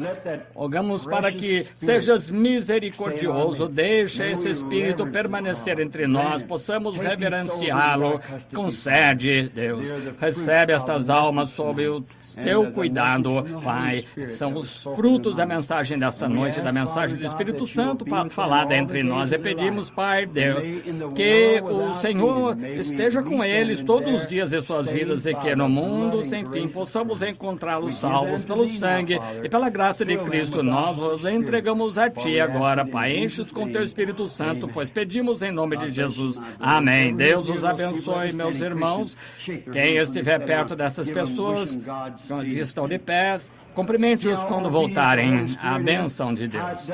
rogamos para que sejas misericordioso, deixa esse Espírito permanecer entre nós, possamos reverenciá-lo. Concede, Deus, recebe estas almas sob o teu cuidado, Pai. São os frutos da mensagem desta noite, da mensagem do Espírito Santo falada entre nós. E pedimos, Pai, Deus, que o Senhor esteja com eles todos os dias de suas vidas e que no mundo sem fim possamos encontrá-los salvos pelo sangue e pela graça de Cristo. Nós os entregamos a Ti agora, Pai. Enche-os com Teu Espírito Santo, pois pedimos em nome de Jesus. Amém. Deus os abençoe, meus irmãos. Quem estiver perto dessas pessoas que estão de pés, cumprimente-os quando voltarem. A bênção de Deus.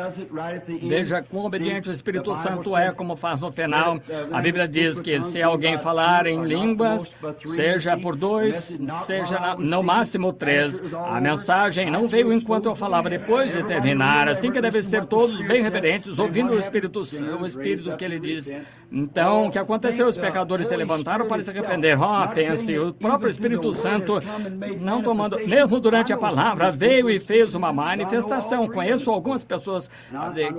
Veja quão obediente o Espírito Santo é, como faz no final. A Bíblia diz que se alguém falar em línguas, seja por 2, seja no máximo 3. A mensagem não veio enquanto eu falava, depois de terminar. Assim que deve ser todos bem reverentes, ouvindo o Espírito que ele diz. Então, o que aconteceu? Os pecadores se levantaram para se arrepender. Pense, o próprio Espírito Santo, não tomando, mesmo durante a palavra, veio e fez uma manifestação. Conheço algumas pessoas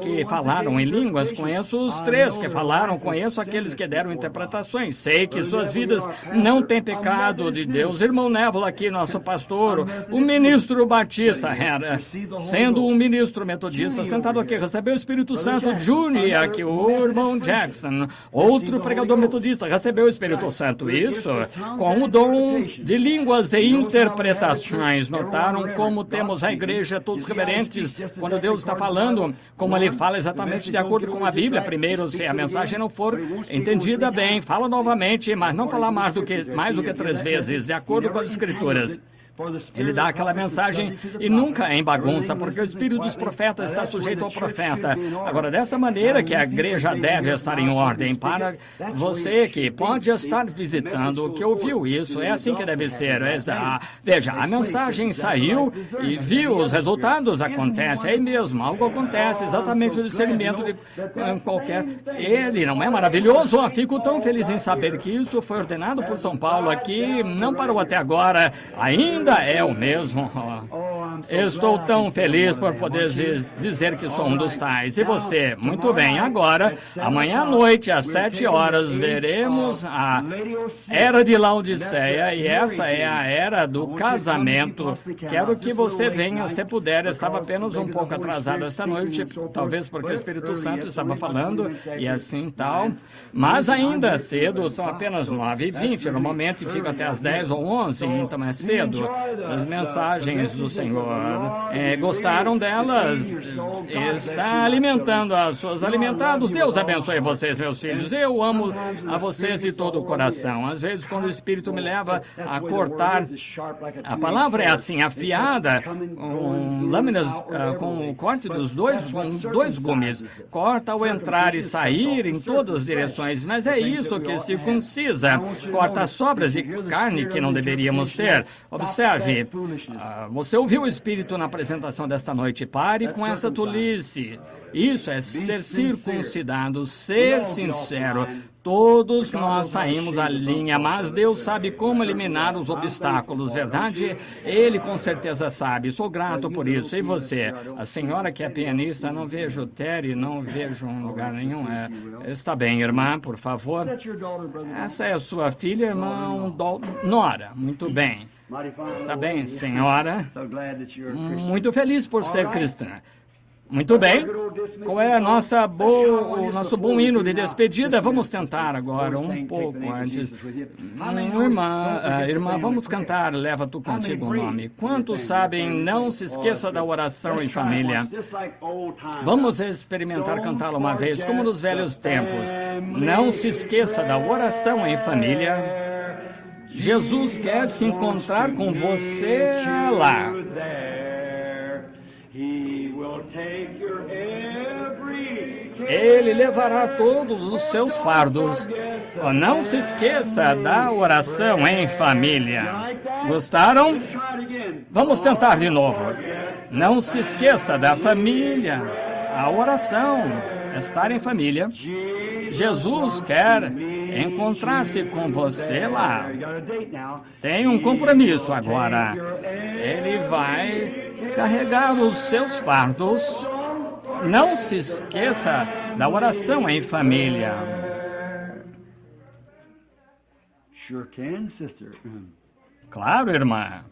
que falaram em línguas, conheço os 3 que falaram, conheço aqueles que deram interpretações. Sei que suas vidas não têm pecado de Deus. Irmão Névola aqui, nosso pastor, o ministro Batista, sendo um ministro metodista, sentado aqui, recebeu o Espírito Santo. Júnior aqui, o irmão Jackson, outro pregador metodista, recebeu o Espírito Santo. Isso, com o dom de línguas e interpretações. Notaram como temos a igreja todos reverentes quando Deus está falando, como ele fala exatamente de acordo com a Bíblia. Primeiro, se a mensagem não for entendida bem, fala novamente, mas não falar mais do que 3 vezes, de acordo com as Escrituras. Ele dá aquela mensagem e nunca é em bagunça, porque o espírito dos profetas está sujeito ao profeta. Agora, dessa maneira que a igreja deve estar em ordem, para você que pode estar visitando, que ouviu isso, é assim que deve ser. Veja, a mensagem saiu e viu os resultados, acontece aí mesmo, algo acontece, exatamente o discernimento de qualquer... Ele não é maravilhoso? Fico tão feliz em saber que isso foi ordenado por São Paulo aqui, não parou até agora, ainda é o mesmo. Estou tão feliz por poder dizer que sou um dos tais. E você? Muito bem. Agora, amanhã à noite, às 7 horas, veremos a Era de Laodiceia, e essa é a Era do Casamento. Quero que você venha, se puder. Estava apenas um pouco atrasado esta noite, talvez porque o Espírito Santo estava falando, e assim tal. Mas ainda cedo, são apenas 9h20, normalmente fica até às 10 ou 11, então é cedo. As mensagens do Senhor, gostaram delas? Está alimentando as suas alimentados? Deus abençoe vocês, meus filhos. Eu amo a vocês de todo o coração. Às vezes, quando o Espírito me leva a cortar, a palavra é assim, afiada, com lâminas, com o corte dos dois gumes. Corta ao entrar e sair em todas as direções, mas é isso que circuncisa. Corta as sobras de carne que não deveríamos ter. Observe, você ouviu o Espírito na apresentação desta noite. Pare com essa tolice. Isso é ser circuncidado, ser sincero. Todos nós saímos da linha, mas Deus sabe como eliminar os obstáculos, verdade? Ele com certeza sabe. Sou grato por isso. E você? A senhora que é pianista, não vejo Terry, não vejo em lugar nenhum. Está bem, irmã, por favor. Essa é a sua filha, irmão Nora. Muito bem. Está bem, senhora? Muito feliz por ser cristã. Muito bem. Qual é o nosso bom hino de despedida? Vamos tentar agora, um pouco antes. Irmã, vamos cantar Leva Tu Contigo o Nome. Quantos sabem, não se esqueça da oração em família. Vamos experimentar cantá-la uma vez, como nos velhos tempos. Não se esqueça da oração em família. Jesus quer se encontrar com você lá. Ele levará todos os seus fardos. Não se esqueça da oração em família. Gostaram? Vamos tentar de novo. Não se esqueça da família. A oração, estar em família. Jesus quer encontrar-se com você lá. Tem um compromisso agora. Ele vai carregar os seus fardos. Não se esqueça da oração em família. Claro, irmã.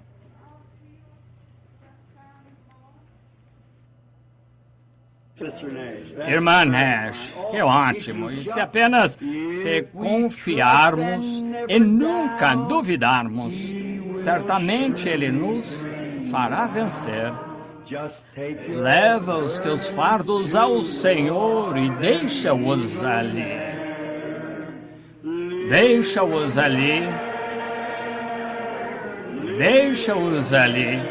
Irmã Nash, que ótimo. E se apenas se confiarmos e nunca duvidarmos, certamente Ele nos fará vencer. Leva os teus fardos ao Senhor e deixa-os ali. Deixa-os ali. Deixa-os ali.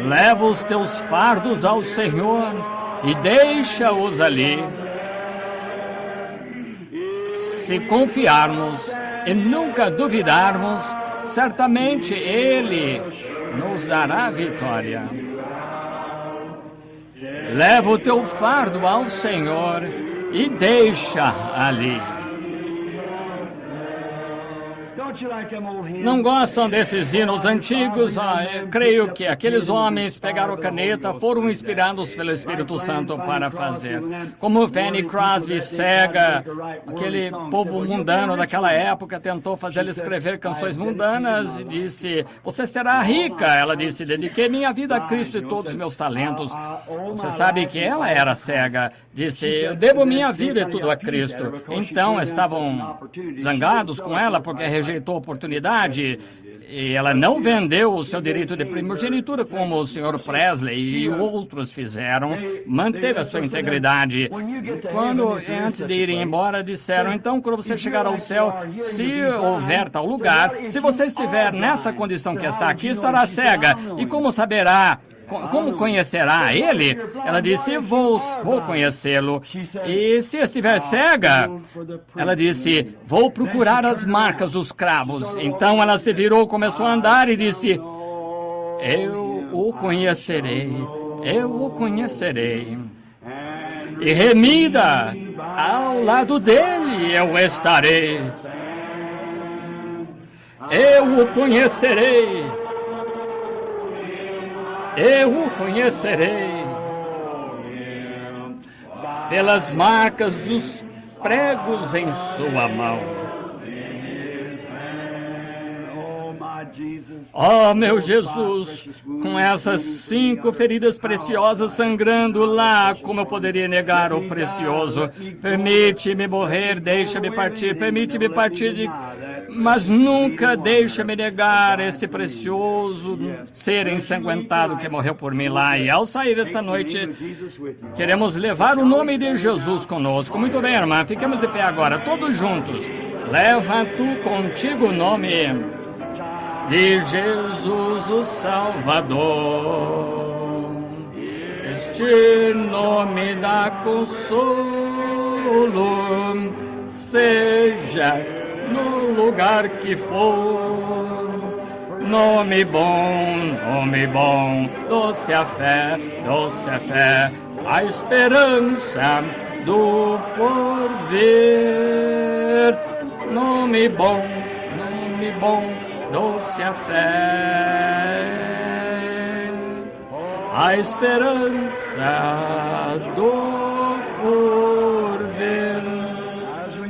Leva os teus fardos ao Senhor e deixa-os ali. Se confiarmos e nunca duvidarmos, certamente Ele nos dará vitória. Leva o teu fardo ao Senhor e deixa ali. Não gostam desses hinos antigos? Eu creio que aqueles homens pegaram caneta, foram inspirados pelo Espírito Santo para fazer. Como Fanny Crosby, cega, aquele povo mundano daquela época, tentou fazer ela escrever canções mundanas e disse, você será rica. Ela disse, dediquei minha vida a Cristo e todos os meus talentos. Você sabe que ela era cega. Disse, eu devo minha vida e tudo a Cristo. Então estavam zangados com ela porque rejeitou a oportunidade e ela não vendeu o seu direito de primogenitura como o Sr. Presley e outros fizeram, manteve a sua integridade. Quando, antes de irem embora, disseram, então, quando você chegar ao céu, se houver tal lugar, se você estiver nessa condição que está aqui, estará cega. E como saberá? Como conhecerá ele? Ela disse, vou conhecê-lo. E se estiver cega, ela disse, vou procurar as marcas dos cravos. Então ela se virou, começou a andar e disse, eu o conhecerei, eu o conhecerei. E remida, ao lado dele eu estarei. Eu o conhecerei. Eu o conhecerei pelas marcas dos pregos em sua mão. Oh, meu Jesus, com essas 5 feridas preciosas sangrando lá, como eu poderia negar o precioso? Permite-me morrer, deixa-me partir, permite-me partir, mas nunca deixa-me negar esse precioso ser ensanguentado que morreu por mim lá. E ao sair esta noite, queremos levar o nome de Jesus conosco. Muito bem, irmã, fiquemos de pé agora, todos juntos. Leva tu contigo o nome de Jesus o Salvador. Este nome dá consolo, seja no lugar que for. Nome bom, doce a fé, a esperança do porvir. Nome bom, doce a fé, a esperança do porvir.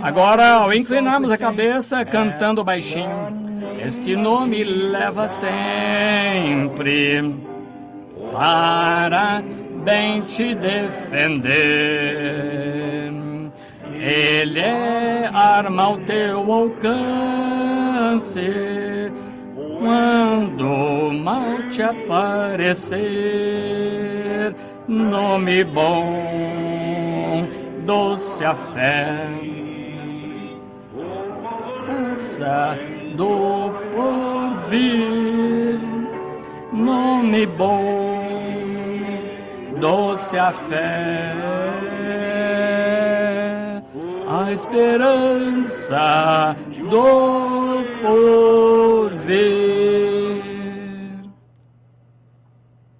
Agora, ao inclinarmos a cabeça, cantando baixinho, este nome leva sempre para bem te defender. Ele é arma ao teu alcance quando o mal te aparecer. Nome bom, doce a fé, asa do porvir. Nome bom, doce a fé, a esperança do porvir.